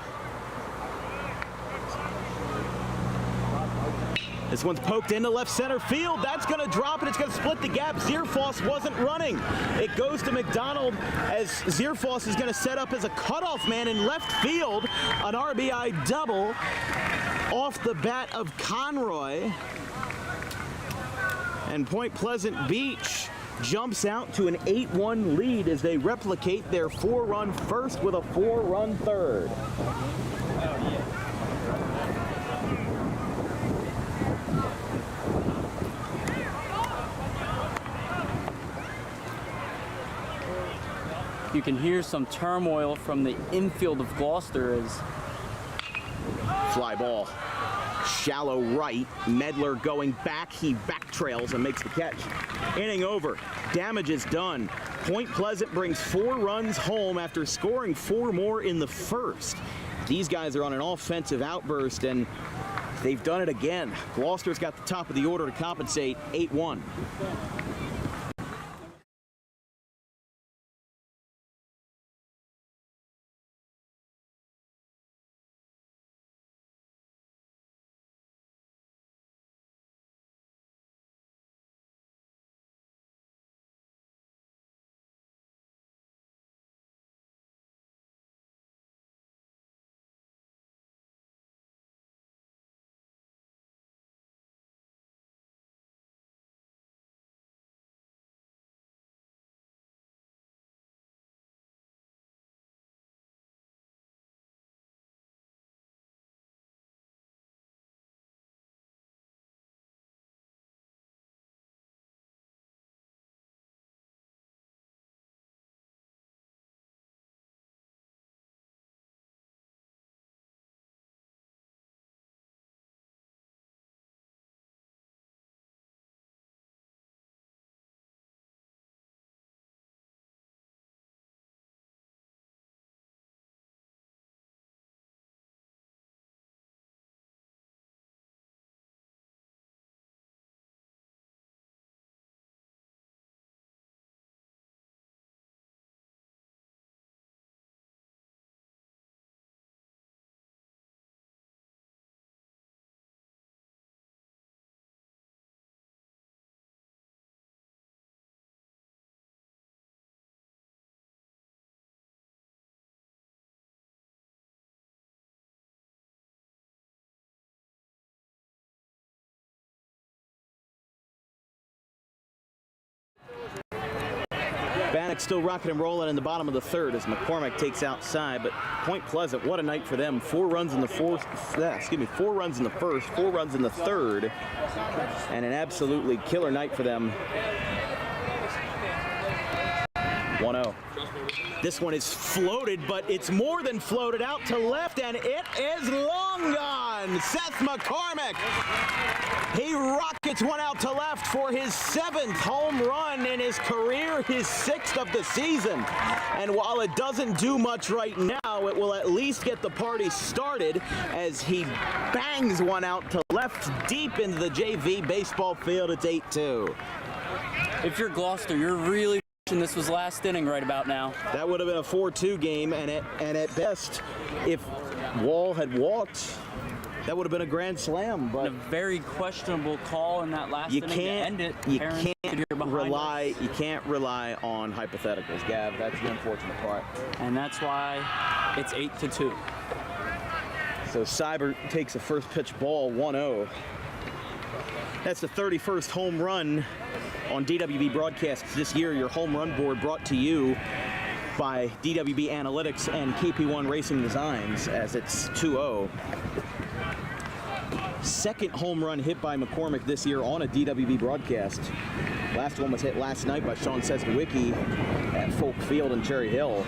This one's poked into left center field. That's going to drop and it's going to split the gap. Zierfoss wasn't running. It goes to McDonald as Zierfoss is going to set up as a cutoff man in left field. An RBI double off the bat of Conroy. And Point Pleasant Beach jumps out to an 8-1 lead as they replicate their 4-run first with a 4-run third. You can hear some turmoil from the infield of Gloucester as fly ball. Shallow right. Medler going back. He back trails and makes the catch. Inning over. Damage is done. Point Pleasant brings 4 runs home after scoring 4 more in the first. These guys are on an offensive outburst and they've done it again. Gloucester's got the top of the order to compensate. 8-1. Bannock still rocking and rolling in the bottom of the third as McCormick takes outside, but Point Pleasant, what a night for them. 4 runs in the first, 4 runs in the first, 4 runs in the third, and an absolutely killer night for them. 1-0. This one is floated, but it's more than floated out to left, and it is long gone. Seth McCormick. He rockets one out to left for his 7th home run in his career, his 6th of the season. And while it doesn't do much right now, it will at least get the party started as he bangs one out to left deep into the JV baseball field. It's 8-2. If you're Gloucester, you're really wishing this was last inning right about now. That would have been a 4-2 game, and at best, if Wall had walked, that would have been a grand slam. But a very questionable call in that last inning to end it. You can't rely on hypotheticals, Gav. That's the unfortunate part. And that's why it's 8-2. So Seibert takes a first pitch ball, 1-0. That's the 31st home run on DWB Broadcasts this year. Your home run board brought to you by DWB Analytics and KP1 Racing Designs, as it's 2-0. Second home run hit by McCormick this year on a DWB broadcast. Last one was hit last night by Sean Sesnowicki at Folk Field in Cherry Hill.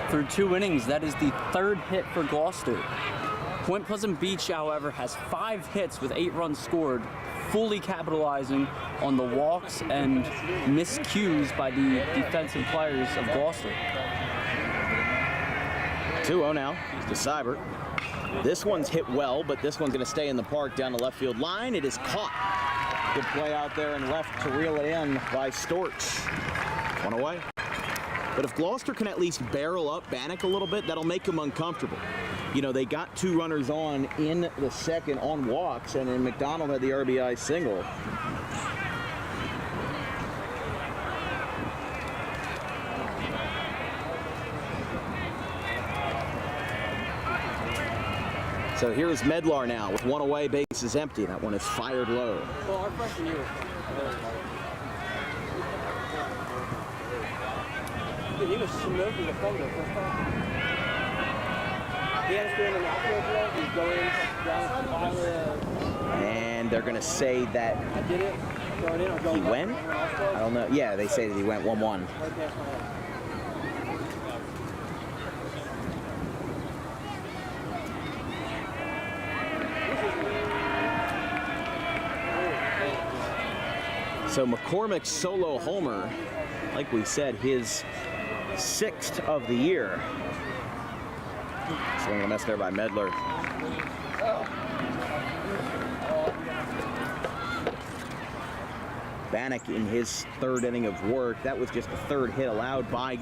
Through 2 innings, that is the 3rd hit for Gloucester. Point Pleasant Beach, however, has 5 hits with 8 runs scored, fully capitalizing on the walks and miscues by the defensive players of Gloucester. 2-0 now to Seibert. This one's hit well, but this one's going to stay in the park down the left field line. It is caught. Good play out there and left to reel it in by Storch. One away. But if Gloucester can at least barrel up Bannock a little bit, that'll make him uncomfortable. You know, they got 2 runners on in the second on walks, and then McDonald had the RBI single. So here's Medlar now with 1 away, base is empty. That one is fired low. Well, our freshman year. He was smoking the phone the first time. He had to stand in the outfield drill. He's going down the And they're going to say that I did it. Going in or going he went? I don't know. Yeah, they say that he went 1-1. So McCormick's solo homer, like we said, his 6th of the year. Swing and a miss there by Medlar. Bannock in his 3rd inning of work. That was just the 3rd hit allowed by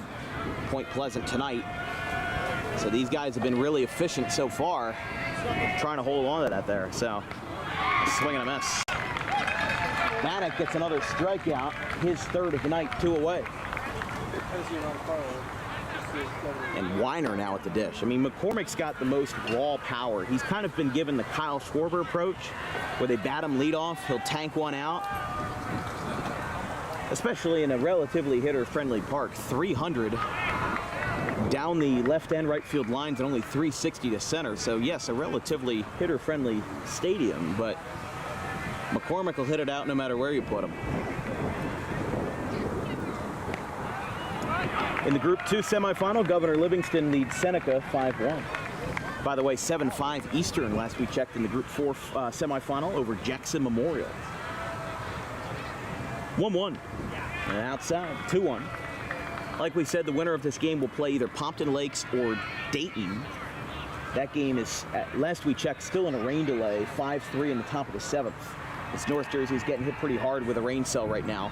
Point Pleasant tonight. So these guys have been really efficient so far, trying to hold on to that there. So swing and a miss. Bannock gets another strikeout, his 3rd of the night, 2 away. And Weiner now at the dish. I mean, McCormick's got the most raw power. He's kind of been given the Kyle Schwarber approach, where they bat him leadoff, he'll tank one out. Especially in a relatively hitter-friendly park, 300 down the left and right field lines and only 360 to center. So yes, a relatively hitter-friendly stadium, but McCormick will hit it out no matter where you put him. In the Group 2 semifinal, Governor Livingston leads Seneca 5-1. By the way, 7-5 Eastern last we checked in the Group 4 semifinal over Jackson Memorial. 1-1. And outside, 2-1. Like we said, the winner of this game will play either Pompton Lakes or Dayton. That game is, last we checked, still in a rain delay, 5-3 in the top of the 7th. It's North Jersey's getting hit pretty hard with a rain cell right now.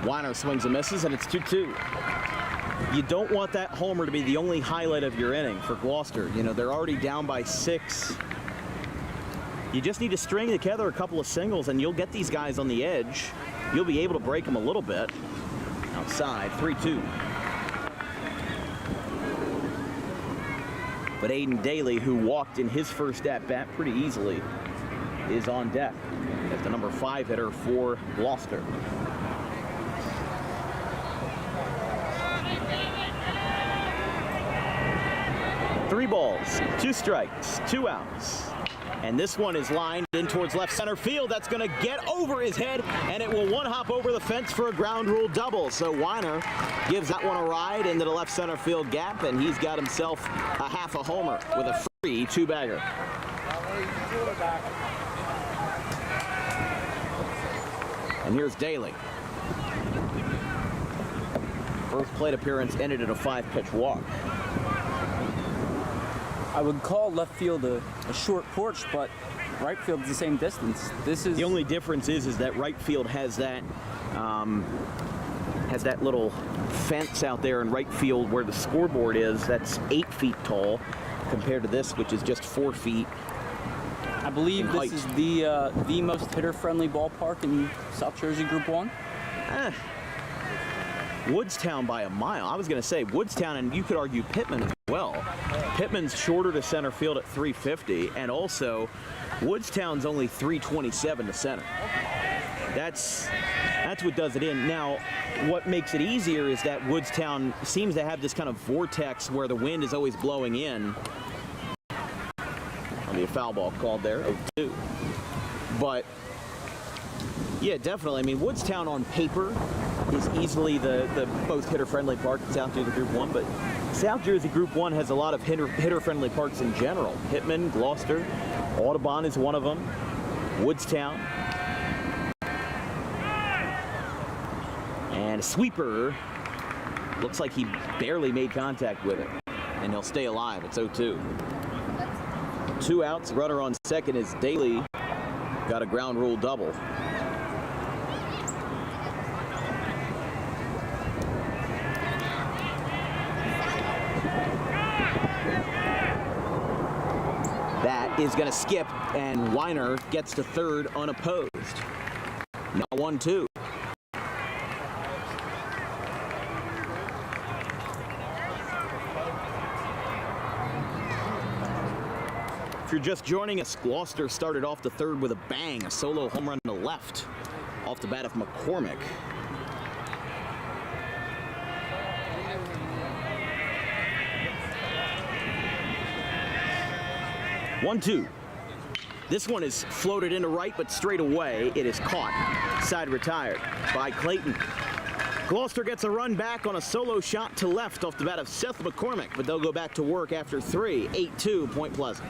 Weiner swings and misses, and it's 2-2. You don't want that homer to be the only highlight of your inning for Gloucester. You know, they're already down by 6. You just need to string together a couple of singles, and you'll get these guys on the edge. You'll be able to break them a little bit. Outside, 3-2. But Aiden Daly, who walked in his first at-bat pretty easily, is on deck. As the number 5 hitter for Gloucester. Three balls, 2 strikes, 2 outs. And this one is lined in towards left center field. That's going to get over his head, and it will one-hop over the fence for a ground rule double. So Weiner gives that one a ride into the left center field gap, and he's got himself a half a homer with a free 2-bagger. And here's Daly. First plate appearance ended in a 5-pitch walk. I would call left field a short porch, but right field's the same distance. This is the only difference is that right field has that little fence out there in right field where the scoreboard is. That's 8 feet tall compared to this, which is just 4 feet. I believe this is the most hitter-friendly ballpark in South Jersey Group 1. Woodstown by a mile. I was going to say Woodstown, and you could argue Pittman as well. Pittman's shorter to center field at 350, and also Woodstown's only 327 to center. That's what does it in. Now, what makes it easier is that Woodstown seems to have this kind of vortex where the wind is always blowing in. There'll be a foul ball called there, 0-2. But yeah, definitely. I mean, Woodstown on paper is easily the most hitter-friendly park in South Jersey Group 1, but South Jersey Group 1 has a lot of hitter-friendly parks in general. Pittman, Gloucester, Audubon is one of them, Woodstown. And a sweeper. Looks like he barely made contact with it, and he'll stay alive. It's 0-2. 2 outs, runner on second is Daly. Got a ground rule double. That is going to skip, and Weiner gets to third unopposed. Now 1-2. If you're just joining us, Gloucester started off the third with a bang, a solo home run to left off the bat of McCormick. One-two. This one is floated into right, but straight away it is caught. Side retired by Clayton. Gloucester gets a run back on a solo shot to left off the bat of Seth McCormick, but they'll go back to work after 3. 8-2, Point Pleasant.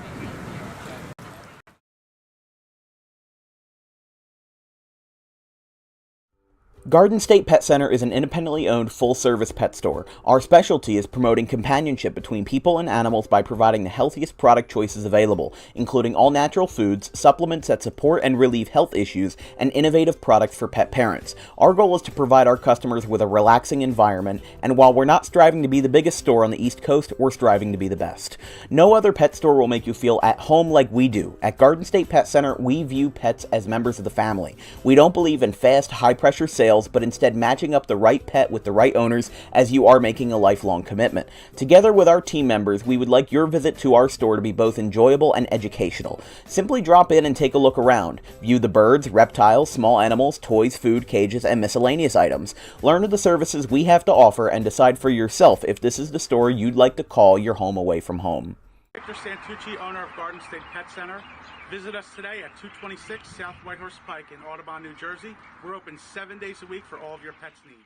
Garden State Pet Center is an independently owned full-service pet store. Our specialty is promoting companionship between people and animals by providing the healthiest product choices available, including all-natural foods, supplements that support and relieve health issues, and innovative products for pet parents. Our goal is to provide our customers with a relaxing environment, and while we're not striving to be the biggest store on the East Coast, we're striving to be the best. No other pet store will make you feel at home like we do. At Garden State Pet Center, we view pets as members of the family. We don't believe in fast, high-pressure sales, but instead matching up the right pet with the right owners, as you are making a lifelong commitment. Together with our team members, we would like your visit to our store to be both enjoyable and educational. Simply drop in and take a look around. View the birds, reptiles, small animals, toys, food, cages, and miscellaneous items. Learn of the services we have to offer and decide for yourself if this is the store you'd like to call your home away from home. Victor Santucci, owner of Garden State Pet Center. Visit us today at 226 South Whitehorse Pike in Audubon, New Jersey. We're open 7 days a week for all of your pets' needs.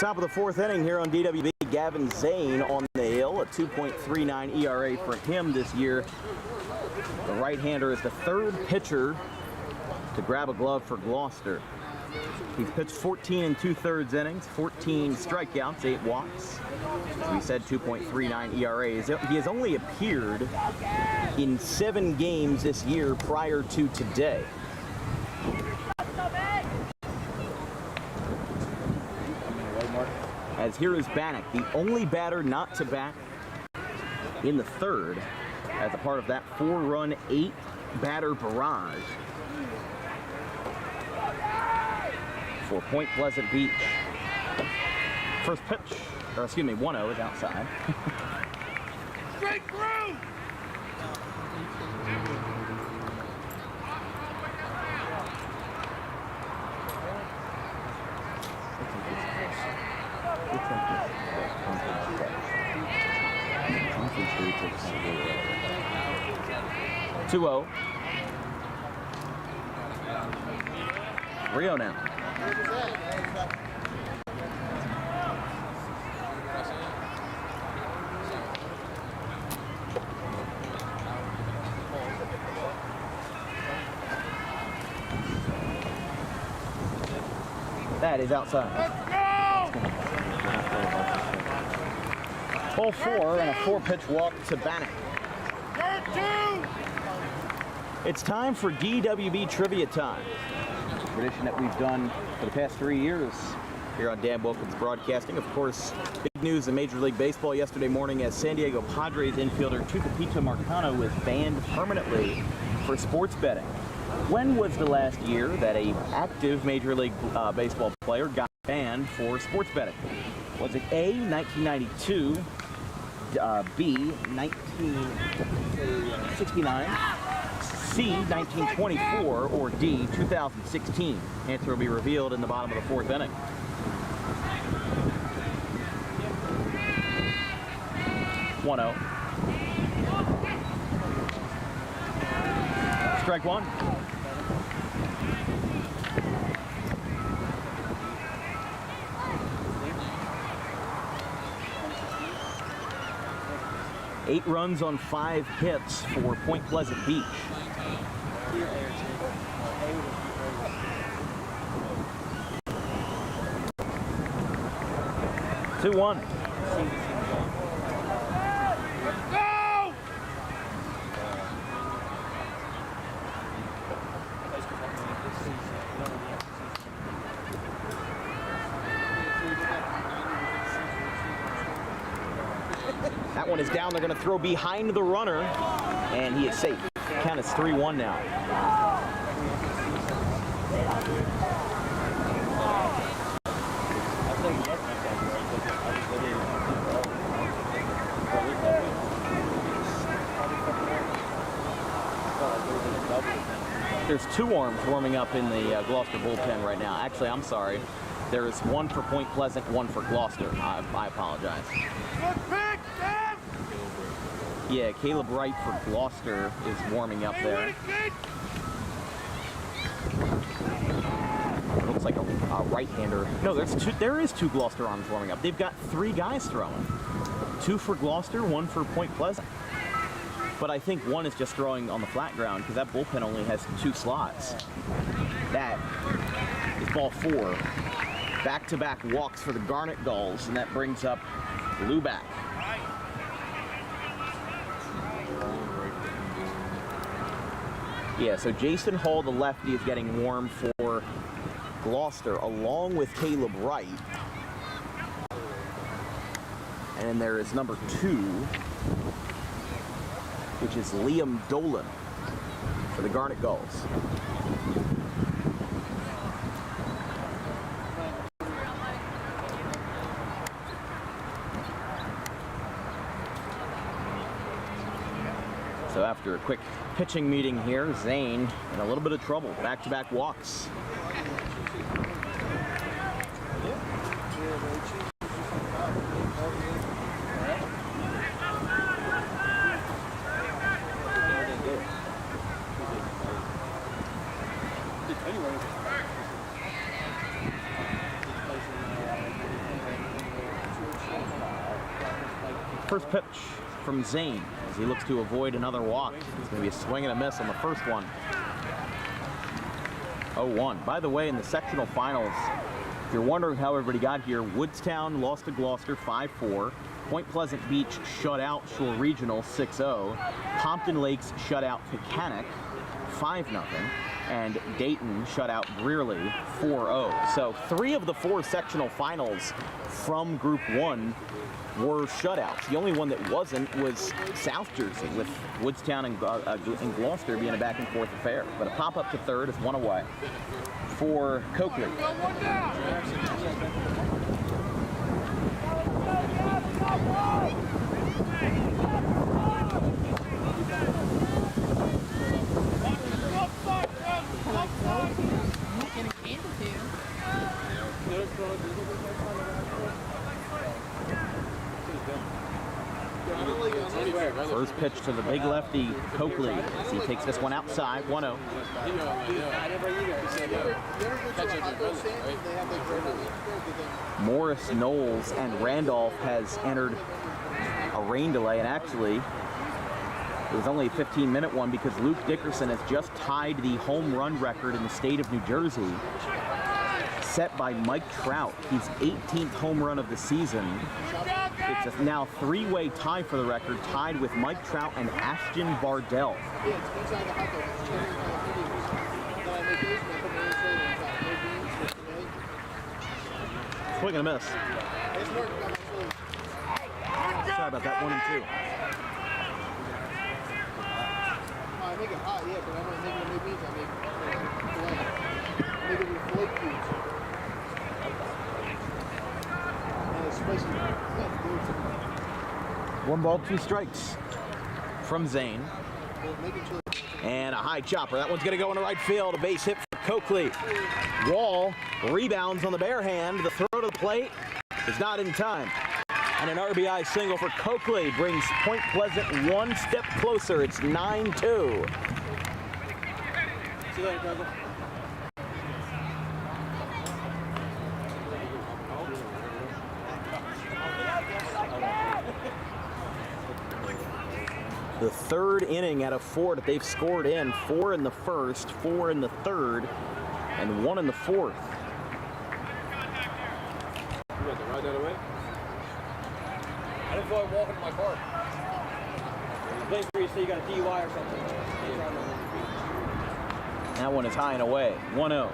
Top of the fourth inning here on DWB. Gavin Zane on the hill, a 2.39 ERA for him this year. The right-hander is the third pitcher to grab a glove for Gloucester. He's pitched 14 2/3 innings, 14 strikeouts, 8 walks. As we said, 2.39 ERA. He has only appeared in 7 games this year prior to today. As here is Bannock, the only batter not to bat in the third as a part of that 4-run, 8-batter barrage for Point Pleasant Beach. First pitch, or excuse me, 1-0 is outside. Straight through! Two-0. Rio now. That is outside. Hole 4 and a 4-pitch walk to Bannock. It's time for DWB Trivia Time. Tradition that we've done for the past 3 years here on Dan Wilkins Broadcasting. Of course, big news in Major League Baseball yesterday morning as San Diego Padres infielder Tucapito Marcano was banned permanently for sports betting. When was the last year that an active Major League Baseball player got banned for sports betting? Was it A, 1992, B, 1969, C, 1924, or D, 2016? Answer will be revealed in the bottom of the fourth inning. One-0. Strike one. Eight runs on 5 hits for Point Pleasant Beach. Two-one. That one is down. They're going to throw behind the runner, and he is safe. Count is 3-1 now. There's 2 arms warming up in the Gloucester bullpen right now. Actually, I'm sorry. There is one for Point Pleasant, one for Gloucester. I apologize. Yeah, Caleb Wright for Gloucester is warming up there. Looks like a right-hander. No, there is 2 Gloucester arms warming up. They've got 3 guys throwing. 2 for Gloucester, 1 for Point Pleasant. But I think one is just throwing on the flat ground because that bullpen only has 2 slots. That is ball 4. Back-to-back walks for the Garnet Gulls, and that brings up Luback. Yeah, so Jason Hall, the lefty, is getting warm for Gloucester, along with Caleb Wright. And then there is number 2, which is Liam Dolan for the Garnet Gulls. So after a quick pitching meeting here, Zane in a little bit of trouble. Back-to-back walks. First pitch from Zane as he looks to avoid another walk. It's going to be a swing and a miss on the first one. 0-1. By the way, in the sectional finals, if you're wondering how everybody got here, Woodstown lost to Gloucester 5-4. Point Pleasant Beach shut out Shore Regional 6-0. Pompton Lakes shut out Pecanic 5-0. And Dayton shut out Greerley 4-0. So 3 of the 4 sectional finals from Group 1 were shutouts. The only one that wasn't was South Jersey, with Woodstown and Gloucester being a back-and-forth affair. But a pop-up to third is 1 away for Coakley. First pitch to the big lefty, Coakley, as he takes this one outside, 1-0. Morris, Knowles, and Randolph has entered a rain delay, and actually it was only a 15-minute one because Luke Dickerson has just tied the home run record in the state of New Jersey, set by Mike Trout. His 18th home run of the season. It's a now 3-way tie for the record, tied with Mike Trout and Ashton Bardell. Swing and a miss. Sorry about that, 1 and 2. I make it hot, yeah, but I don't make it beans. I make it flake beans. And it's spicy. 1 ball, 2 strikes from Zane. And a high chopper. That one's going to go into right field. A base hit for Coakley. Wall rebounds on the bare hand. The throw to the plate is not in time. And an RBI single for Coakley brings Point Pleasant 1 step closer. It's 9-2. See you later, Douglas. The third inning out of 4 that they've scored in. 4 in the first, 4 in the third, and 1 in the fourth. You got to ride that away? I didn't feel like walking to my car. Wait for you to say you got a DUI or something. That one is high and away. 1-0.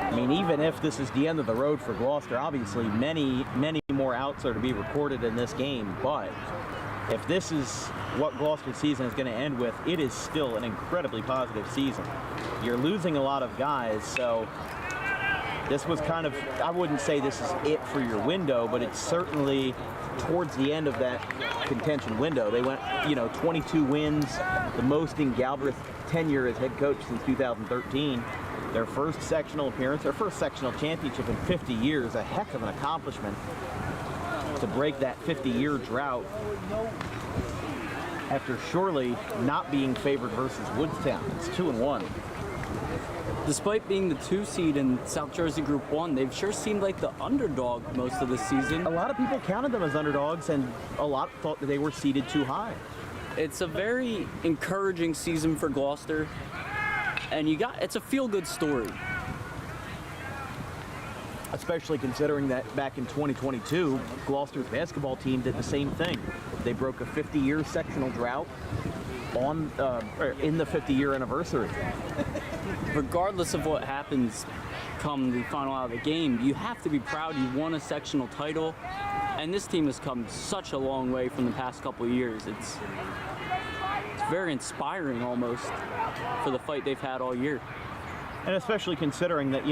I mean, even if this is the end of the road for Gloucester, obviously many more outs are to be recorded in this game. But if this is what Gloucester's season is going to end with, it is still an incredibly positive season. You're losing a lot of guys, so this was kind of, I wouldn't say this is it for your window, but it's certainly towards the end of that contention window. They went, 22 wins, the most in Galbraith's tenure as head coach since 2013. Their first sectional appearance, their first sectional championship in 50 years, a heck of an accomplishment to break that 50-year drought after surely not being favored versus Woodstown. It's 2-1. Despite being the 2 seed in South Jersey Group 1, they've sure seemed like the underdog most of the season. A lot of people counted them as underdogs, and a lot thought that they were seeded too high. It's a very encouraging season for Gloucester, and it's a feel-good story. Especially considering that back in 2022, Gloucester's basketball team did the same thing. They broke a 50-year sectional drought in the 50-year anniversary. Regardless of what happens come the final out of the game, you have to be proud you won a sectional title, and this team has come such a long way from the past couple of years. It's very inspiring almost for the fight they've had all year. And especially considering that,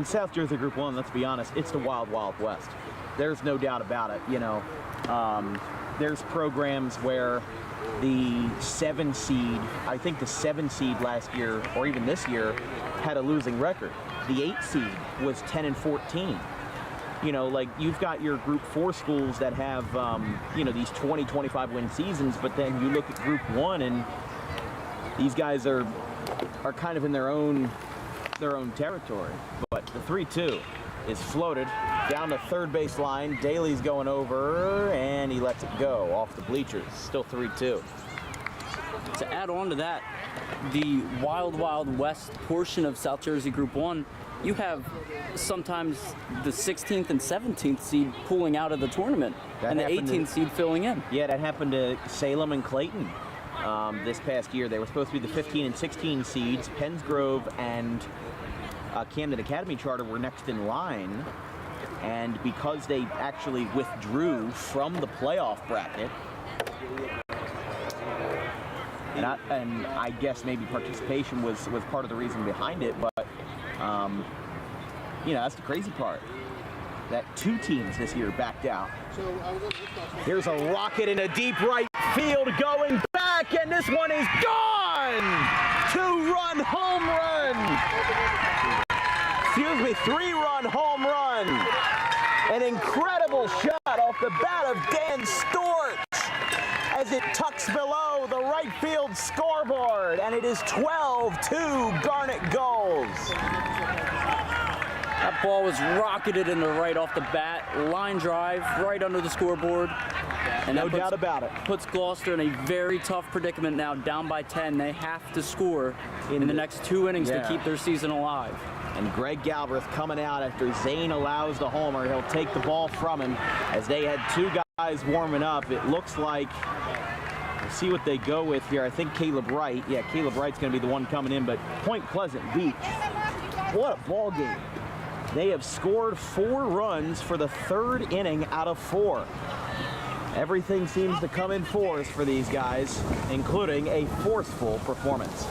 South Jersey Group 1, let's be honest, it's the wild, wild west. There's no doubt about it, There's programs where the 7 seed, I think the 7 seed last year, or even this year, had a losing record. The 8 seed was 10-14. You've got your Group 4 schools that have, these 20, 25 win seasons, but then you look at Group 1 and these guys are kind of in their own territory. But the 3-2, is floated down the third base line. Daly's going over, and he lets it go off the bleachers. Still 3-2. To add on to that, the Wild Wild West portion of South Jersey Group 1, you have sometimes the 16th and 17th seed pulling out of the tournament and the 18th seed filling in. Yeah, that happened to Salem and Clayton this past year. They were supposed to be the 15 and 16 seeds. Pennsgrove and Camden Academy Charter were next in line, and because they actually withdrew from the playoff bracket, and I guess maybe participation was part of the reason behind it, but you know, that's the crazy part, that 2 teams this year backed out. Here's a rocket in a deep right field going back, and this one is gone! 2-run home run! Excuse me, 3-run home run! An incredible shot off the bat of Dan Storch as it tucks below the right field scoreboard, and it is 12-2 Garnet Gulls. That ball was rocketed in the right off the bat, line drive right under the scoreboard. And no doubt about it. Puts Gloucester in a very tough predicament now, down by 10. They have to score in the next 2 innings to keep their season alive. And Greg Galbraith coming out after Zane allows the homer. He'll take the ball from him as they had 2 guys warming up. It looks like, we'll see what they go with here. I think Caleb Wright. Yeah, Caleb Wright's going to be the one coming in, but Point Pleasant Beach. What a ball game. They have scored 4 runs for the 3rd inning out of 4. Everything seems to come in fours for these guys, including a forceful performance.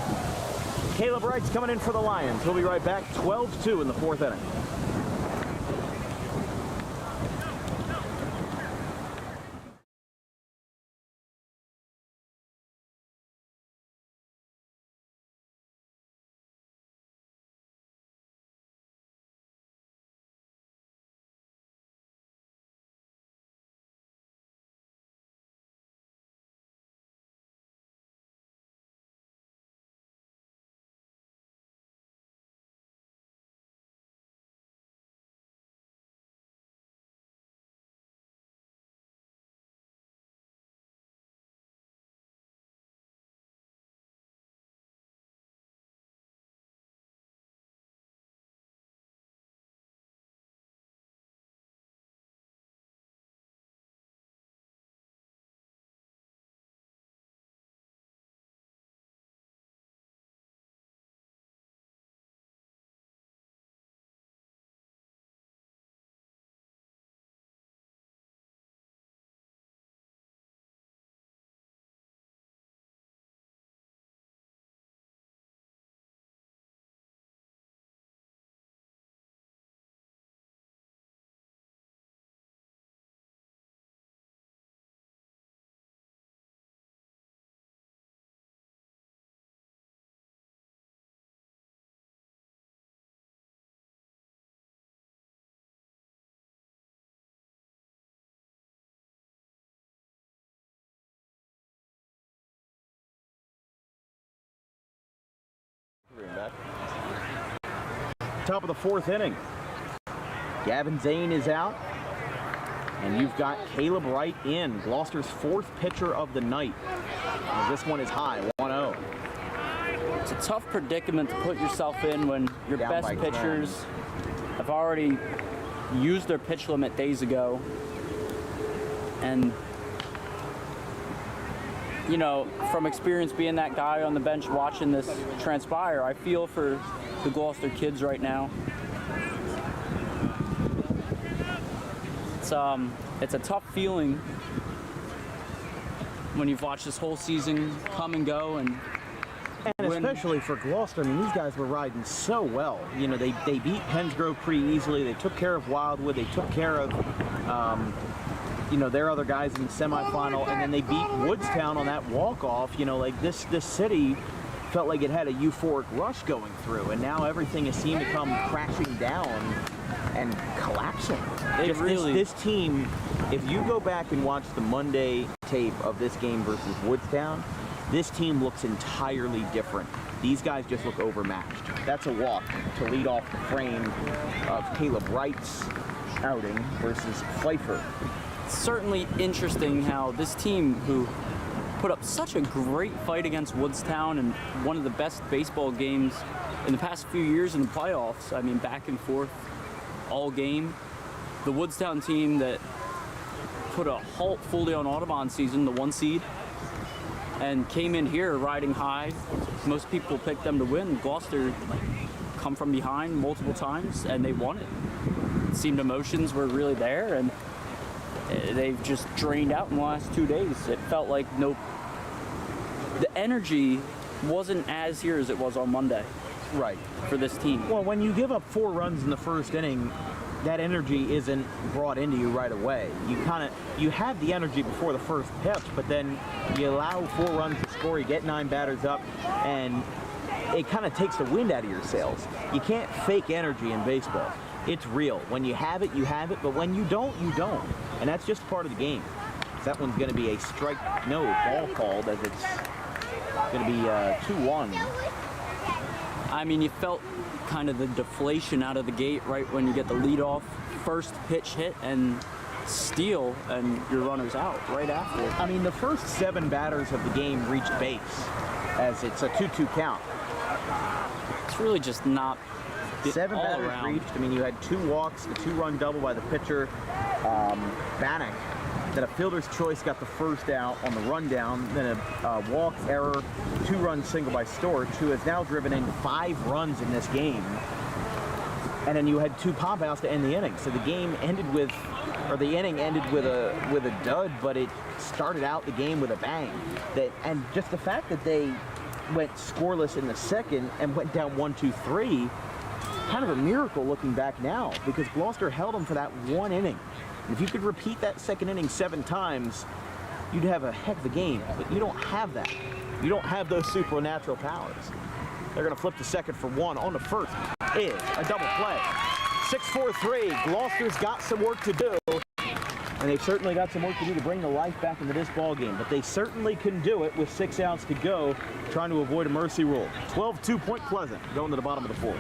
Caleb Wright's coming in for the Lions. He'll be right back. 12-2 in the 4th inning. Top of the 4th inning. Gavin Zane is out, and you've got Caleb Wright in, Gloucester's 4th pitcher of the night. And this one is high, 1-0. It's a tough predicament to put yourself in when your best pitchers have already used their pitch limit days ago. And, you know, from experience being that guy on the bench watching this transpire, I feel for the Gloucester kids right now. It's a tough feeling when you've watched this whole season come and go, and especially for Gloucester. I mean, these guys were riding so well. You know, they beat Pennsgrove pretty easily. They took care of Wildwood. They took care of you know, their other guys in the semifinal, and then they beat Woodstown on that walk-off. You know, like this city felt like it had a euphoric rush going through, and now everything has seemed to come crashing down and collapsing. This team, if you go back and watch the Monday tape of this game versus Woodstown, this team looks entirely different. These guys just look overmatched. That's a walk to lead off the frame of Caleb Wright's outing versus Pfeiffer. It's certainly interesting how this team, who put up such a great fight against Woodstown and one of the best baseball games in the past few years in the playoffs, I mean, back and forth all game. The Woodstown team that put a halt fully on Audubon season, the 1 seed, and came in here riding high. Most people picked them to win. Gloucester come from behind multiple times and they won it. It seemed emotions were really there, and they've just drained out in the last 2 days. It felt like the energy wasn't as here as it was on Monday. Right. For this team. Well, when you give up 4 runs in the first inning, that energy isn't brought into you right away. You have the energy before the first pitch, but then you allow 4 runs to score, you get 9 batters up, and it kind of takes the wind out of your sails. You can't fake energy in baseball. It's real. When you have it, but when you don't, you don't. And that's just part of the game. That one's going to be a ball called, as it's going to be 2-1. I mean, you felt kind of the deflation out of the gate right when you get the leadoff first pitch hit and steal, and your runner's out right after. I mean, the first 7 batters of the game reached base, as it's a 2-2 count. It's really just not 7 all batters around. reached. I mean, you had 2 walks, the 2-run double by the pitcher, Bannock. Then a fielder's choice got the first out on the rundown. Then a walk error, 2-run single by Storch, who has now driven in 5 runs in this game. And then you had 2 pop outs to end the inning. So the inning ended with a dud, but it started out the game with a bang. And just the fact that they went scoreless in the second and went down 1-2-3, kind of a miracle looking back now, because Gloucester held them for that 1 inning. If you could repeat that second inning 7 times, you'd have a heck of a game. But you don't have that. You don't have those supernatural powers. They're going to flip to second for 1. On the first is a double play. 6-4-3. Gloucester's got some work to do. And they've certainly got some work to do to bring the life back into this ball game. But they certainly can do it with 6 outs to go, trying to avoid a mercy rule. 12-2 Point Pleasant going to the bottom of the 4th.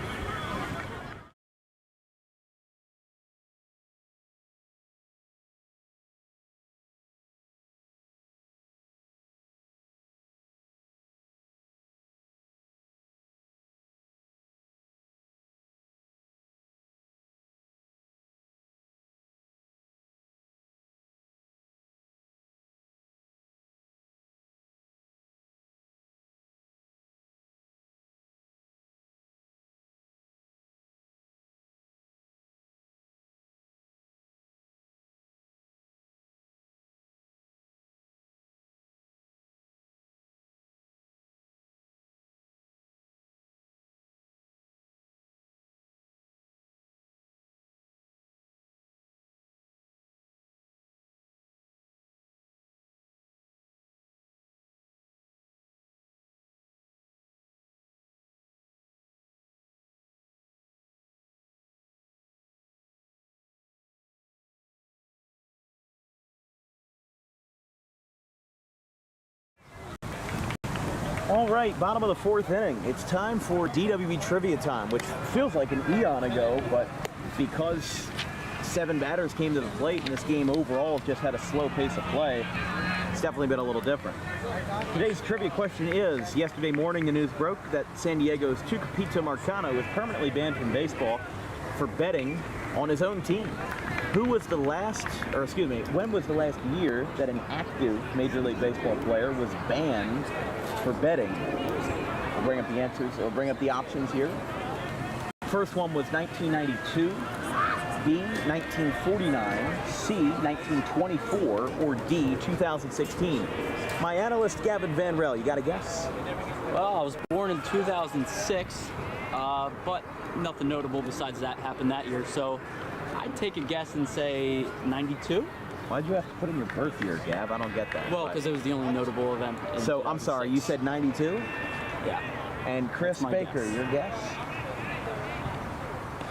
All right, bottom of the 4th inning. It's time for DWB Trivia Time, which feels like an eon ago, but because 7 batters came to the plate and this game overall just had a slow pace of play, it's definitely been a little different. Today's trivia question is, yesterday morning the news broke that San Diego's Tucapito Marcano was permanently banned from baseball for betting on his own team. When was the last year that an active Major League Baseball player was banned for betting? I'll bring up the answers, I'll bring up the options here. First one was 1992, B, 1949, C, 1924, or D, 2016. My analyst, Gavin Van Rel, you got a guess? Well, I was born in 2006, but nothing notable besides that happened that year. So I'd take a guess and say 92. Why'd you have to put in your birth year, Gav? I don't get that. Well, because it was the only notable event. So, I'm sorry, you said 92? Yeah. And Chris Baker, guess. your guess?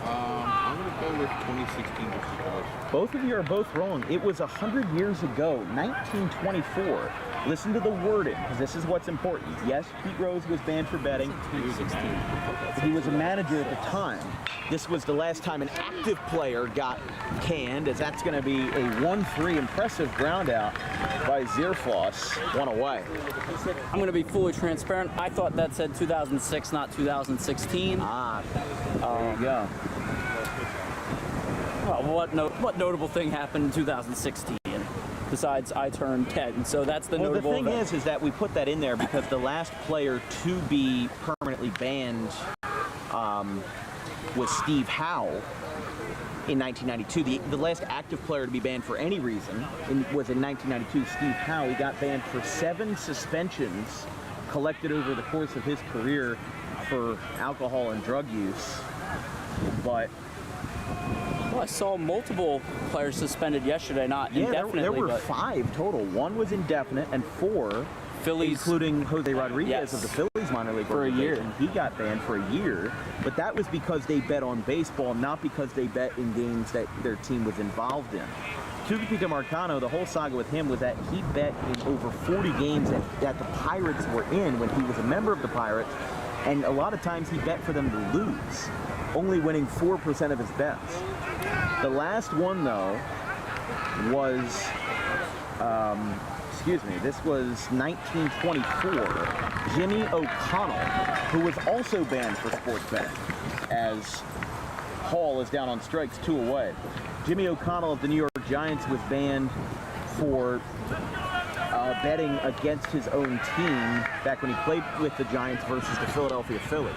I'm going to go with 2016 versus Gulls. Both of you are both wrong. It was 100 years ago, 1924. Listen to the wording, because this is what's important. Yes, Pete Rose was banned for betting. He was a manager at the time. This was the last time an active player got canned, as that's going to be a 1-3 impressive ground out by Zierfloss, one away. I'm going to be fully transparent. I thought that said 2006, not 2016. There you go. Well, what notable thing happened in 2016? Besides, I turned 10, so that's the notable Well, the thing event. is that we put that in there because the last player to be permanently banned was Steve Howe in 1992. The last active player to be banned for any reason was in 1992, Steve Howe. He got banned for 7 suspensions collected over the course of his career for alcohol and drug use. But Well, I saw multiple players suspended yesterday, not indefinitely. there were but 5 total. 1 was indefinite, and 4, Phillies, including Jose Rodriguez yes, of the Phillies minor league for a year. organization. He got banned for a year, but that was because they bet on baseball, not because they bet in games that their team was involved in. Tucupita Marcano, the whole saga with him was that he bet in over 40 games that the Pirates were in when he was a member of the Pirates, and a lot of times he bet for them to lose, only winning 4% of his bets. The last one, though, was, this was 1924. Jimmy O'Connell, who was also banned for sports betting, as Hall is down on strikes 2 away. Jimmy O'Connell of the New York Giants was banned for betting against his own team back when he played with the Giants versus the Philadelphia Phillies.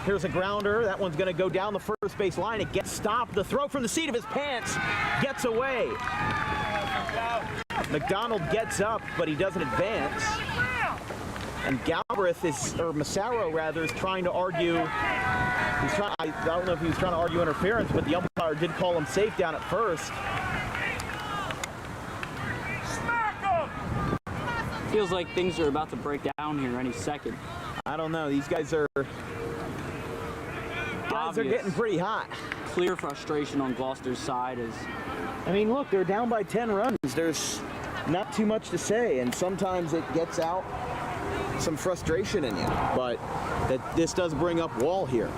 Here's a grounder. That one's going to go down the first base line. It gets stopped. The throw from the seat of his pants gets away. McDonald gets up, but he doesn't advance. And Massaro rather, is trying to argue. I don't know if he was trying to argue interference, but the umpire did call him safe down at first. feels like things are about to break down here any second. I don't know. These guys are getting pretty hot. Clear frustration on Gloucester's side is. I mean, look, they're down by 10 runs. There's not too much to say, and sometimes it gets out some frustration in you. But this does bring up Wall here.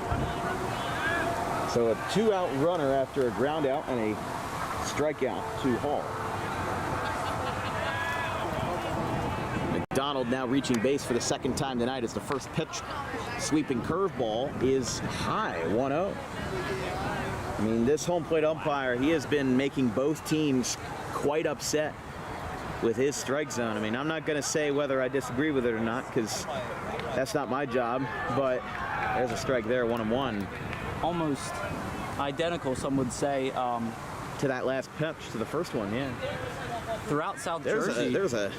So a 2-out runner after a ground out and a strikeout to Hall. McDonald now reaching base for the second time tonight as the first pitch. Sweeping curveball is high, 1-0. I mean, this home plate umpire, he has been making both teams quite upset with his strike zone. I mean, I'm not going to say whether I disagree with it or not, because that's not my job, but there's a strike there, 1-1. Almost identical, some would say. To that last pitch, to the first one, yeah. Throughout South Jersey,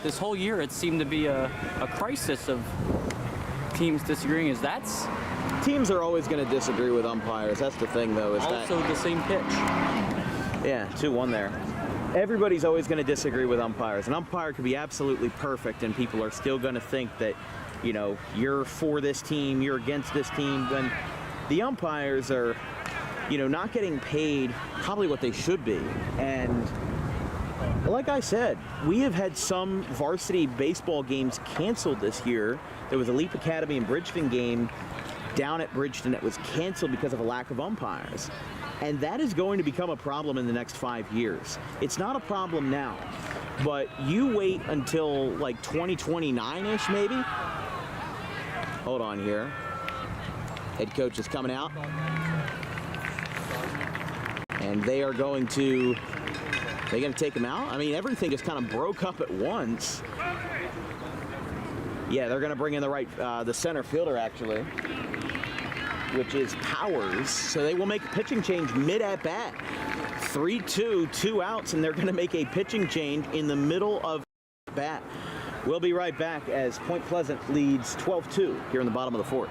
this whole year, it seemed to be a crisis of teams disagreeing. Teams are always going to disagree with umpires. That's the thing, though. The same pitch. Yeah, 2-1 there. Everybody's always going to disagree with umpires. An umpire could be absolutely perfect, and people are still going to think that, you know, you're for this team, you're against this team. When the umpires are, you know, not getting paid probably what they should be. And like I said, we have had some varsity baseball games canceled this year. There was a Leap Academy and Bridgeton game down at Bridgeton that was canceled because of a lack of umpires. And that is going to become a problem in the next 5 years. It's not a problem now, but you wait until like 2029-ish maybe. Hold on here. Head coach is coming out. And they are going to, they're going to take him out? I mean, everything just kind of broke up at once. Yeah, they're going to bring in the center fielder, actually, which is Powers. So they will make a pitching change mid-at-bat. 3-2, 2 outs, and they're going to make a pitching change in the middle of bat. We'll be right back as Point Pleasant leads 12-2 here in the bottom of the 4th.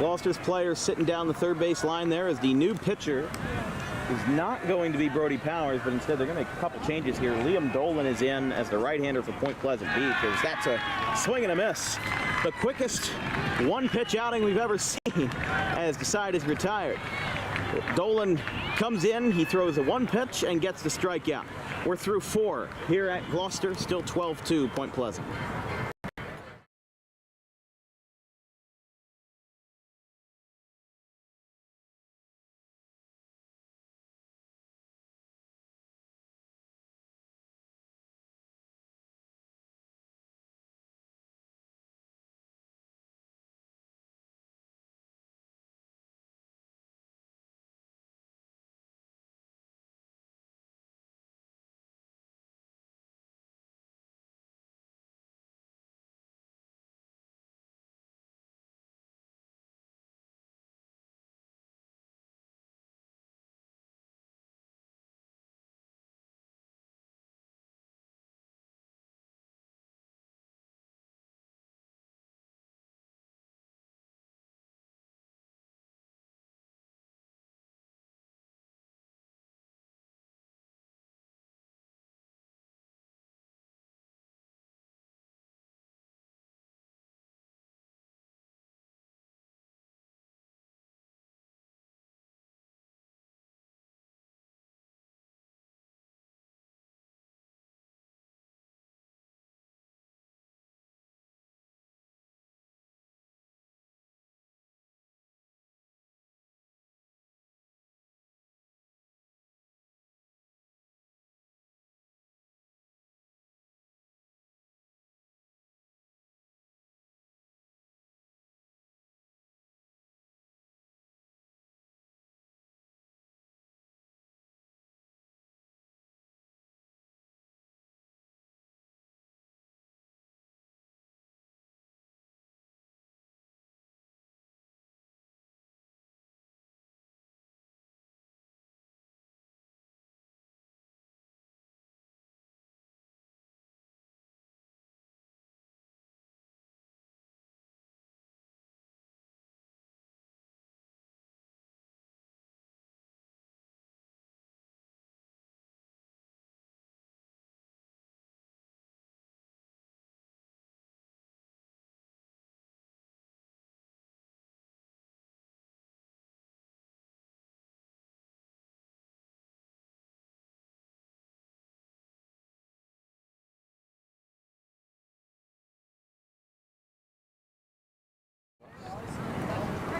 Gloucester's player sitting down the third base line there is the new pitcher. Is not going to be Brody Powers, but instead they're going to make a couple changes here. Liam Dolan is in as the right-hander for Point Pleasant Beach, as that's a swing and a miss. The quickest one-pitch outing we've ever seen as Decide is retired. Dolan comes in, he throws a one pitch and gets the strikeout. We're through 4 here at Gloucester, still 12-2 Point Pleasant.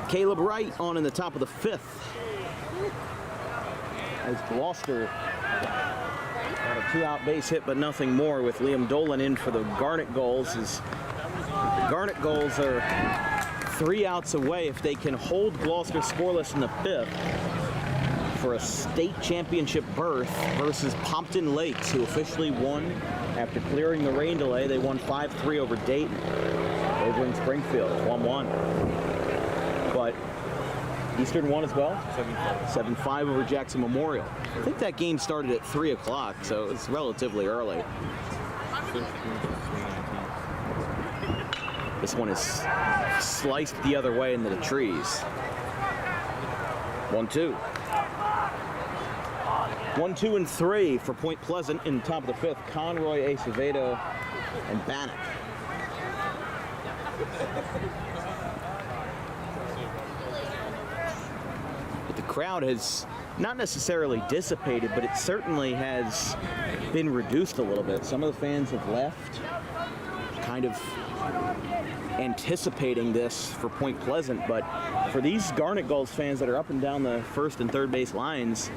Caleb Wright on in the top of the 5th. As Gloucester got a 2-out base hit, but nothing more, with Liam Dolan in for the Garnet Gulls. As the Garnet Gulls are 3 outs away if they can hold Gloucester scoreless in the 5th for a state championship berth versus Pompton Lakes, who officially won after clearing the rain delay. They won 5-3 over Dayton over in Springfield, 1-1. But Eastern won as well, 7-5 over Jackson Memorial. I think that game started at 3 o'clock, so it's relatively early. This one is sliced the other way into the trees. 1-2. 1, 2, and 3 for Point Pleasant in the top of the 5th. Conroy, Acevedo, and Bannock. But the crowd has not necessarily dissipated, but it certainly has been reduced a little bit. Some of the fans have left, kind of anticipating this for Point Pleasant, but for these Garnet Gulls fans that are up and down the first and third base lines,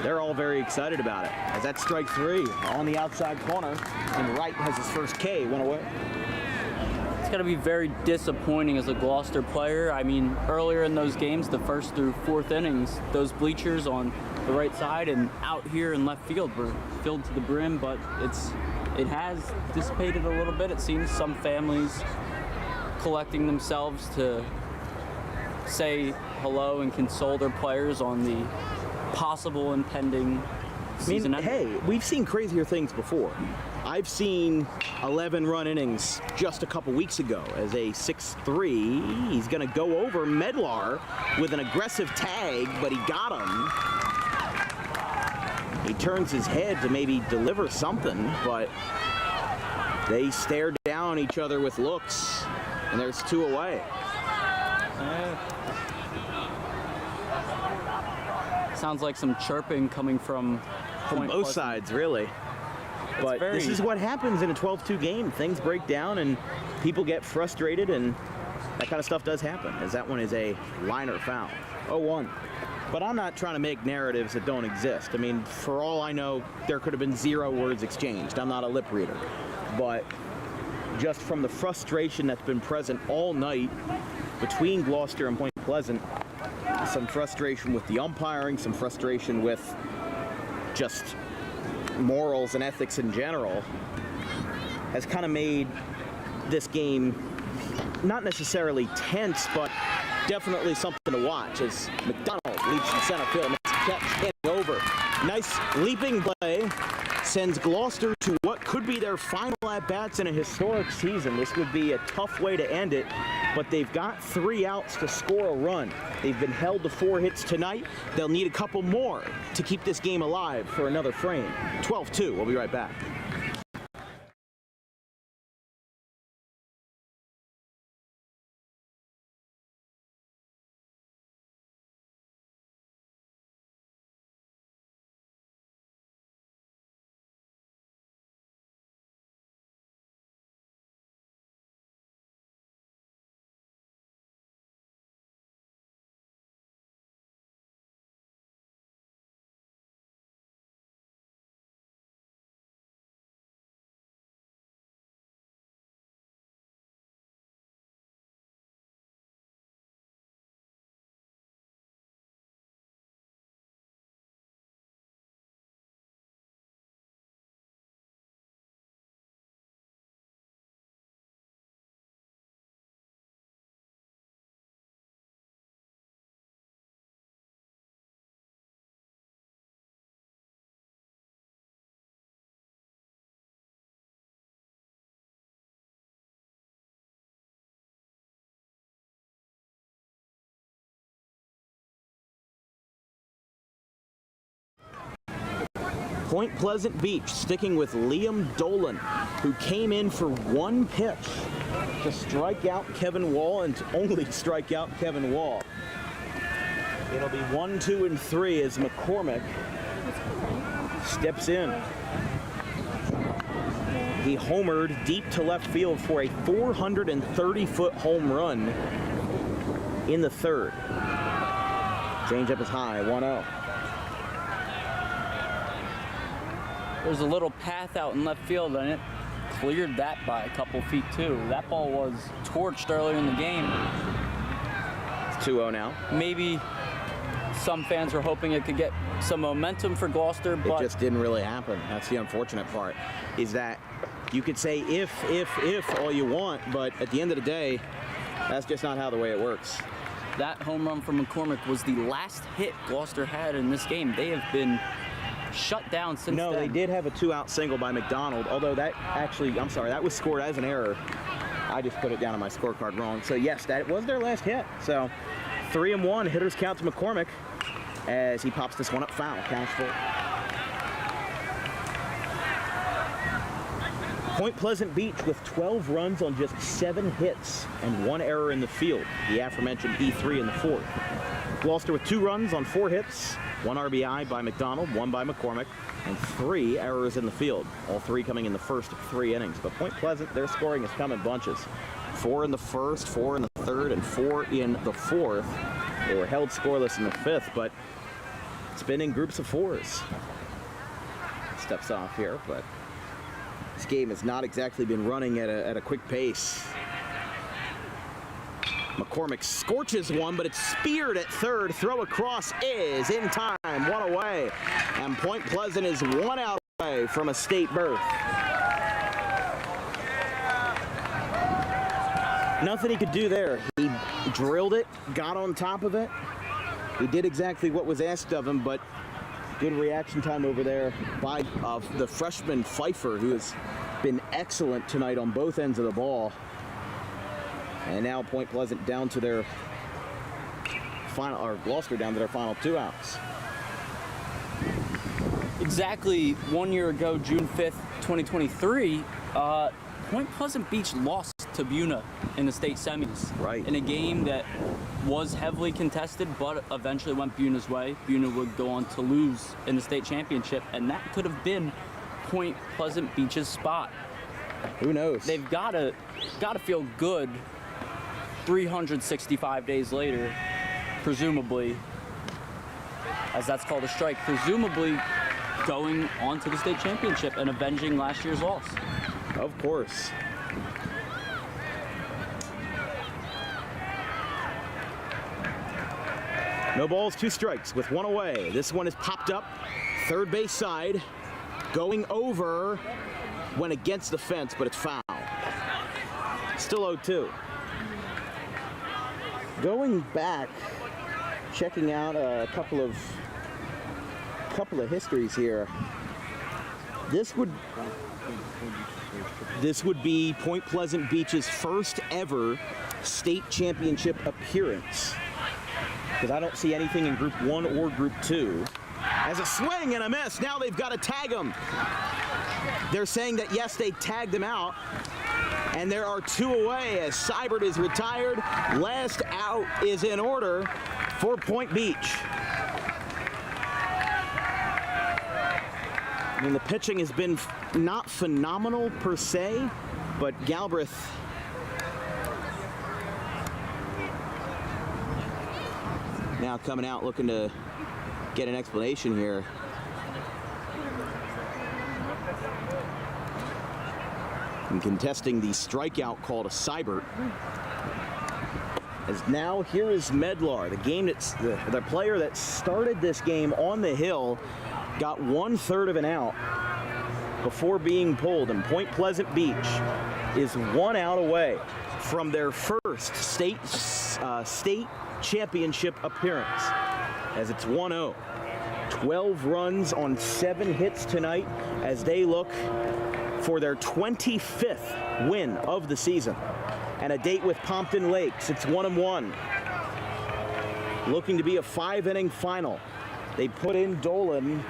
they're all very excited about it. As that's strike 3 on the outside corner, and Wright has his first K, went away. It's going to be very disappointing as a Gloucester player. I mean, earlier in those games, the 1st through 4th innings, those bleachers on the right side and out here in left field were filled to the brim, but it has dissipated a little bit. It seems some families collecting themselves to say hello and console their players on the possible impending season ender. Hey, we've seen crazier things before. I've seen 11 run innings just a couple weeks ago as a 6-3. He's going to go over Medlar with an aggressive tag, but he got him. He turns his head to maybe deliver something, but they stare down each other with looks, and there's 2 away. Sounds like some chirping coming from From both sides, really. But this is what happens in a 12-2 game. Things break down, and people get frustrated, and that kind of stuff does happen, as that one is a liner foul. 0-1. But I'm not trying to make narratives that don't exist. I mean, for all I know, there could have been 0 words exchanged. I'm not a lip reader. But just from the frustration that's been present all night between Gloucester and Point Pleasant, some frustration with the umpiring, some frustration with just morals and ethics in general, has kind of made this game not necessarily tense, but definitely something to watch as McDonald leaps in center field, makes a catch, handing over. Nice leaping play sends Gloucester to what could be their final at-bats in a historic season. This would be a tough way to end it, but they've got 3 outs to score a run. They've been held to 4 hits tonight. They'll need a couple more to keep this game alive for another frame. 12-2. We'll be right back. Point Pleasant Beach sticking with Liam Dolan, who came in for 1 pitch to strike out Kevin Wall and to only strike out Kevin Wall. It'll be 1, 2, and 3 as McCormick steps in. He homered deep to left field for a 430-foot home run in the 3rd. Changeup is high, 1-0. There's a little path out in left field, and it cleared that by a couple feet too. That ball was torched earlier in the game. It's 2-0 now. Maybe some fans were hoping it could get some momentum for Gloucester, but it just didn't really happen. That's the unfortunate part, is that you could say if all you want, but at the end of the day, that's just not how the way it works. That home run from McCormick was the last hit Gloucester had in this game. They have been shut down since No, then. they did have a 2-out single by McDonald, although that actually, I'm sorry, that was scored as an error. I just put it down on my scorecard wrong. So yes, that was their last hit. So 3-1, hitters count to McCormick as he pops this one up foul. Counts full. Point Pleasant Beach with 12 runs on just 7 hits and 1 error in the field. The aforementioned E3 in the 4th. Gloucester with 2 runs on 4 hits, 1 RBI by McDonald, 1 by McCormick, and 3 errors in the field. All 3 coming in the first of 3 innings. But Point Pleasant, their scoring has come in bunches. 4 in the 1st, 4 in the 3rd, and 4 in the 4th. They were held scoreless in the 5th, but it's been in groups of 4s. Steps off here, but this game has not exactly been running at a quick pace. McCormick scorches one, but it's speared at 3rd. Throw across is in time, 1 away. And Point Pleasant is 1 out away from a state berth. Nothing he could do there. He drilled it, got on top of it. He did exactly what was asked of him, but Good reaction time over there by the freshman Pfeiffer, who has been excellent tonight on both ends of the ball. And now Point Pleasant down to their final, or Gloucester down to their final 2 outs. Exactly 1 year ago, June 5th, 2023, Point Pleasant Beach lost to Buna in the state semis. Right. In a game that was heavily contested, but eventually went Buna's way. Buna would go on to lose in the state championship, and that could have been Point Pleasant Beach's spot. Who knows? They've gotta feel good 365 days later, presumably, as that's called a strike, presumably going on to the state championship and avenging last year's loss. Of course. No balls, 2 strikes with 1 away. This one is popped up, third base side, going over, went against the fence, but it's foul. Still 0-2. Going back, checking out a couple of histories here. This would be Point Pleasant Beach's first ever state championship appearance, because I don't see anything in Group 1 or Group 2. As a swing and a miss, now they've got to tag him. They're saying that yes, they tagged him out, and there are 2 away as Seibert is retired. Last out is in order for Point Beach. I mean, the pitching has been not phenomenal per se, but Galbraith now coming out looking to get an explanation here. And contesting the strikeout call to Seibert. As now here is Medlar, the game that's the player that started this game on the hill, got 1/3 of an out before being pulled, and Point Pleasant Beach is 1 out away from their first state championship appearance, as it's 1-0. 12 runs on 7 hits tonight as they look for their 25th win of the season, and a date with Pompton Lakes. It's 1-1. Looking to be a 5-inning final. They put in Dolan,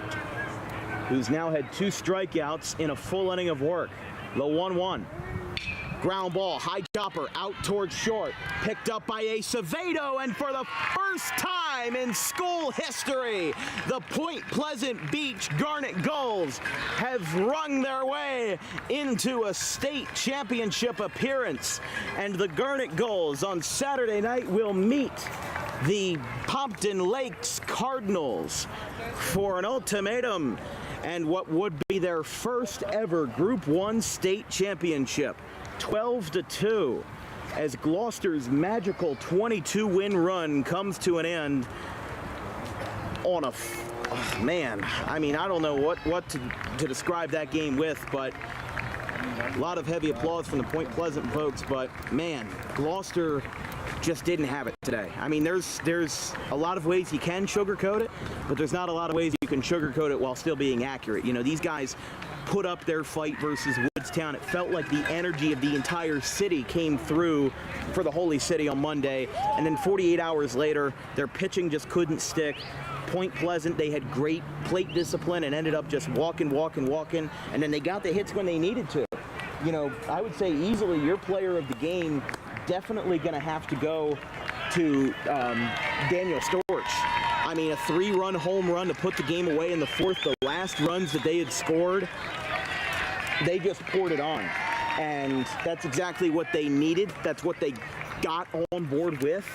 who's now had 2 strikeouts in a full inning of work. The 1-1. Ground ball, high chopper, out towards short. Picked up by Acevedo, and for the first time in school history, the Point Pleasant Beach Garnet Gulls have rung their way into a state championship appearance. And the Garnet Gulls on Saturday night will meet the Pompton Lakes Cardinals for an ultimatum and what would be their first ever Group 1 state championship. 12-2 as Gloucester's magical 22-win run comes to an end on a man. I mean, I don't know what to describe that game with, but a lot of heavy applause from the Point Pleasant folks. But man, Gloucester just didn't have it today. I mean, there's a lot of ways you can sugarcoat it, but there's not a lot of ways you can sugarcoat it while still being accurate. You know, these guys put up their fight versus Woodstown. It felt like the energy of the entire city came through for the Holy City on Monday, and then 48 hours later, their pitching just couldn't stick. Point Pleasant, they had great plate discipline and ended up just walking, and then they got the hits when they needed to. You know, I would say easily your player of the game definitely going to have to go to Daniel Storch. I mean, a 3-run home run to put the game away in the 4th. The last runs that they had scored, they just poured it on. And that's exactly what they needed. That's what they got on board with.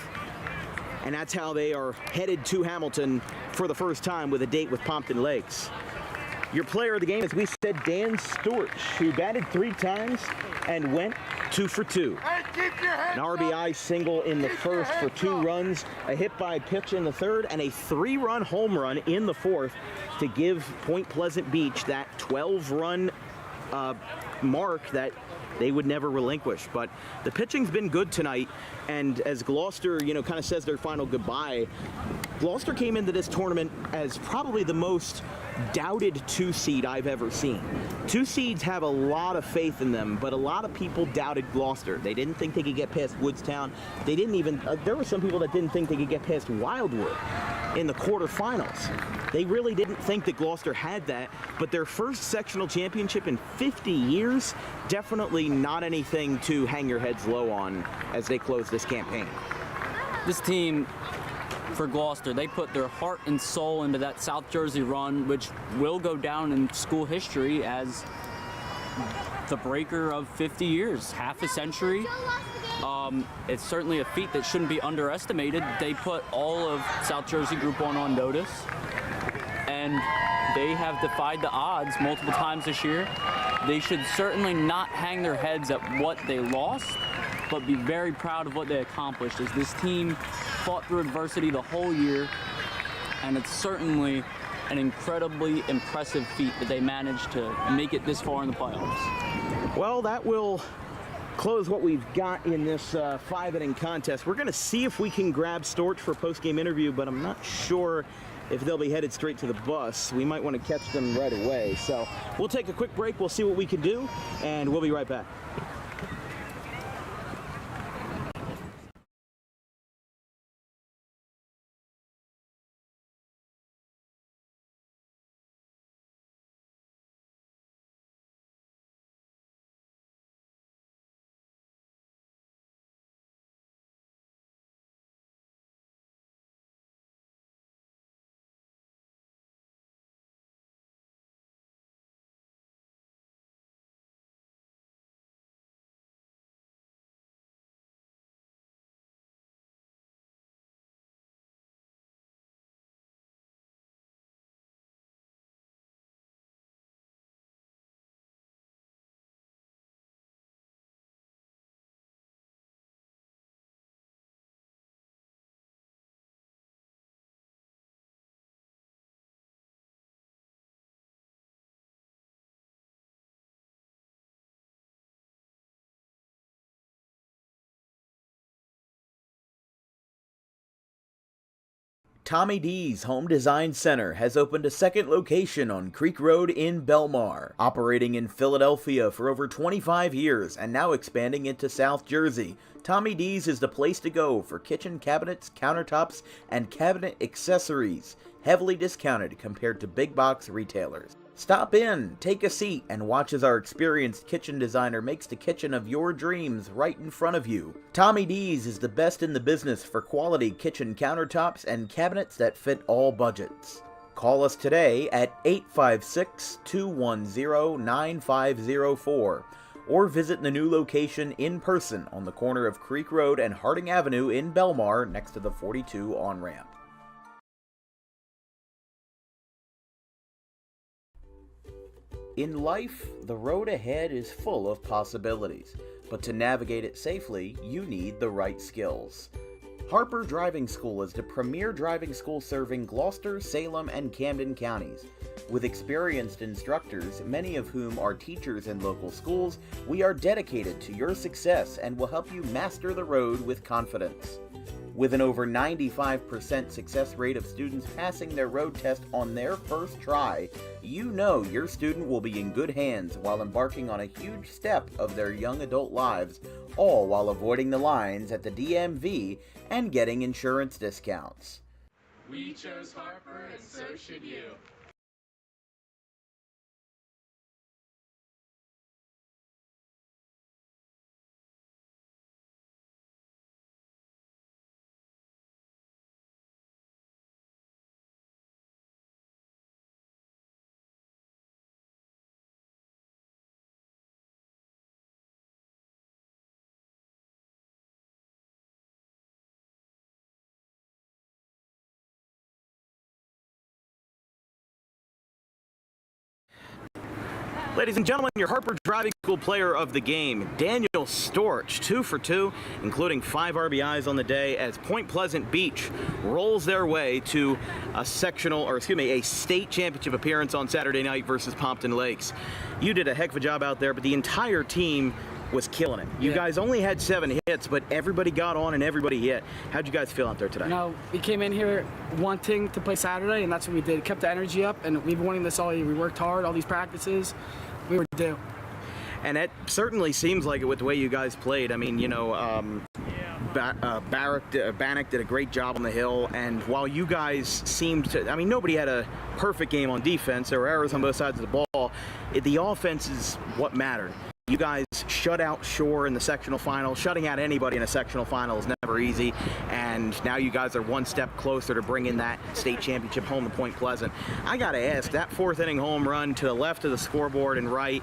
And that's how they are headed to Hamilton for the first time with a date with Pompton Lakes. Your player of the game, as we said, Dan Storch, who batted 3 times and went 2 for 2. An RBI single in the first for 2 runs, a hit by pitch in the 3rd, and a 3-run home run in the 4th to give Point Pleasant Beach that 12-run mark that they would never relinquish. But the pitching's been good tonight, and as Gloucester, kind of says their final goodbye, Gloucester came into this tournament as probably the most doubted 2 seed I've ever seen. 2 seeds have a lot of faith in them, but a lot of people doubted Gloucester. They didn't think they could get past Woodstown. They didn't even, there were some people that didn't think they could get past Wildwood in the quarterfinals. They really didn't think that Gloucester had that, but their first sectional championship in 50 years, definitely not anything to hang your heads low on as they close this campaign. This team, for Gloucester, they put their heart and soul into that South Jersey run, which will go down in school history as the breaker of 50 years, half a century. It's certainly a feat that shouldn't be underestimated. They put all of South Jersey Group 1 on notice, and they have defied the odds multiple times this year. They should certainly not hang their heads at what they lost, but be very proud of what they accomplished, as this team fought through adversity the whole year, and it's certainly an incredibly impressive feat that they managed to make it this far in the playoffs. Well, that will close what we've got in this 5-inning contest. We're going to see if we can grab Storch for a post-game interview, but I'm not sure if they'll be headed straight to the bus. We might want to catch them right away. So we'll take a quick break. We'll see what we can do, and we'll be right back. Tommy D's Home Design Center has opened a second location on Creek Road in Belmar, operating in Philadelphia for over 25 years and now expanding into South Jersey. Tommy D's is the place to go for kitchen cabinets, countertops, and cabinet accessories, heavily discounted compared to big box retailers. Stop in, take a seat, and watch as our experienced kitchen designer makes the kitchen of your dreams right in front of you. Tommy D's is the best in the business for quality kitchen countertops and cabinets that fit all budgets. Call us today at 856-210-9504 or visit the new location in person on the corner of Creek Road and Harding Avenue in Belmar next to the 42 on-ramp. In life, the road ahead is full of possibilities, but to navigate it safely, you need the right skills. Harper Driving School is the premier driving school serving Gloucester, Salem, and Camden counties. With experienced instructors, many of whom are teachers in local schools, we are dedicated to your success and will help you master the road with confidence. With an over 95% success rate of students passing their road test on their first try, you know your student will be in good hands while embarking on a huge step of their young adult lives, all while avoiding the lines at the DMV and getting insurance discounts. We chose Harper, and so should you. Ladies and gentlemen, your Harper Driving School player of the game, Daniel Storch, 2 for 2, including 5 RBIs on the day as Point Pleasant Beach rolls their way to a state championship appearance on Saturday night versus Pompton Lakes. You did a heck of a job out there, but the entire team was killing it. You guys only had 7 hits, but everybody got on and everybody hit. How'd you guys feel out there today? You know, we came in here wanting to play Saturday, and that's what we did. Kept the energy up, and we've been wanting this all year. We worked hard, all these practices. We were due. And it certainly seems like it with the way you guys played. I mean, you know, Bannock did a great job on the hill, and while you guys seemed to, I mean, nobody had a perfect game on defense. There were errors on both sides of the ball. The offense is what mattered. You guys shut out Shore in the sectional final. Shutting out anybody in a sectional final is never easy, and now you guys are one step closer to bringing that state championship home to Point Pleasant. I gotta ask, that 4th inning home run to the left of the scoreboard and right,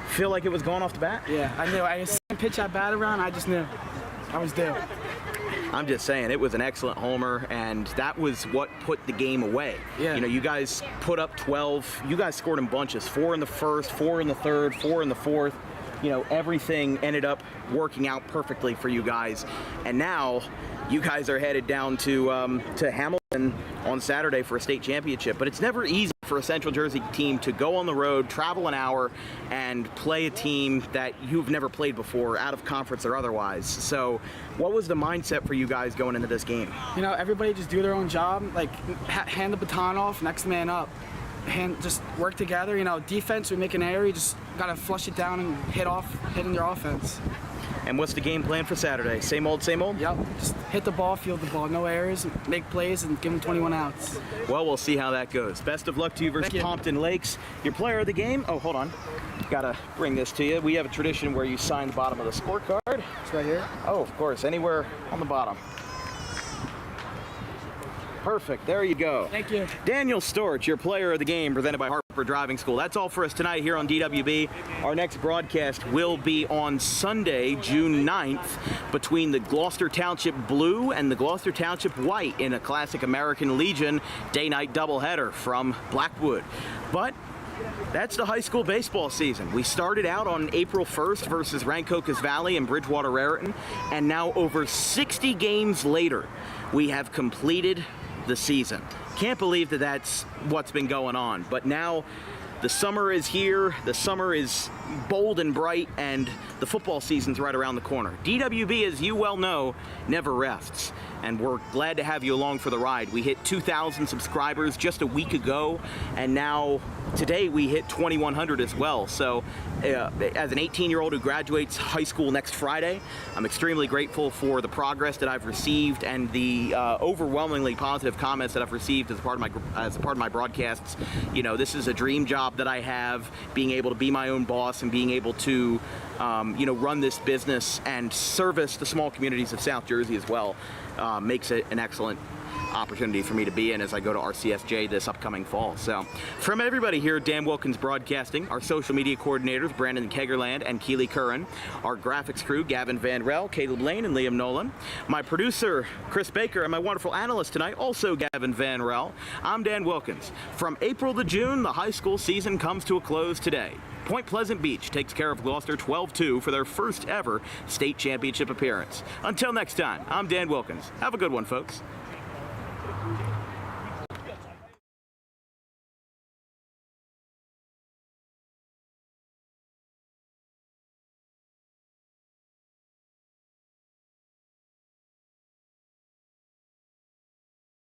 feel like it was going off the bat? Yeah, I knew. I just pitch I bat around, I just knew. I was due. I'm just saying, it was an excellent homer, and that was what put the game away. Yeah. You know, you guys put up 12. You guys scored in bunches, 4 in the first, 4 in the third, 4 in the fourth. You know, everything ended up working out perfectly for you guys. And now you guys are headed down to Hamilton on Saturday for a state championship. But it's never easy for a Central Jersey team to go on the road, travel an hour, and play a team that you've never played before, out of conference or otherwise. So what was the mindset for you guys going into this game? You know, everybody just do their own job, like hand the baton off, next man up. Just work together. You know, defense, we make an error, you just gotta flush it down and hit in their offense. And what's the game plan for Saturday? Same old, same old? Yep, just hit the ball, field the ball, no errors, make plays, and give them 21 outs. Well, we'll see how that goes. Best of luck to you versus Pompton Lakes. Your player of the game, oh, hold on. Gotta bring this to you. We have a tradition where you sign the bottom of the scorecard. It's right here? Oh, of course, anywhere on the bottom. Perfect, there you go. Thank you. Daniel Storch, your player of the game, presented by Harper Driving School. That's all for us tonight here on DWB. Our next broadcast will be on Sunday, June 9th, between the Gloucester Township Blue and the Gloucester Township White in a classic American Legion day-night doubleheader from Blackwood. But that's the high school baseball season. We started out on April 1st versus Rancocas Valley and Bridgewater Raritan, and now over 60 games later, we have completed the season. Can't believe that that's what's been going on, but now the summer is here, the summer is bold and bright, and the football season's right around the corner. DWB, as you well know, never rests, and we're glad to have you along for the ride. We hit 2,000 subscribers just a week ago, and now today we hit 2,100 as well. So as an 18-year-old who graduates high school next Friday, I'm extremely grateful for the progress that I've received and the overwhelmingly positive comments that I've received as a part of my broadcasts. You know, this is a dream job that I have, being able to be my own boss and being able to you know, run this business and service the small communities of South Jersey as well. Makes it an excellent opportunity for me to be in as I go to RCSJ this upcoming fall. So from everybody here at Dan Wilkins Broadcasting, our social media coordinators Brandon Kegerland and Keely Curran, our graphics crew Gavin Van Rel, Caleb Lane, and Liam Nolan, my producer Chris Baker, and my wonderful analyst tonight, also Gavin Van Rel, I'm Dan Wilkins. From April to June, the high school season comes to a close today. Point Pleasant Beach takes care of Gloucester 12-2 for their first ever state championship appearance. Until next time, I'm Dan Wilkins. Have a good one, folks.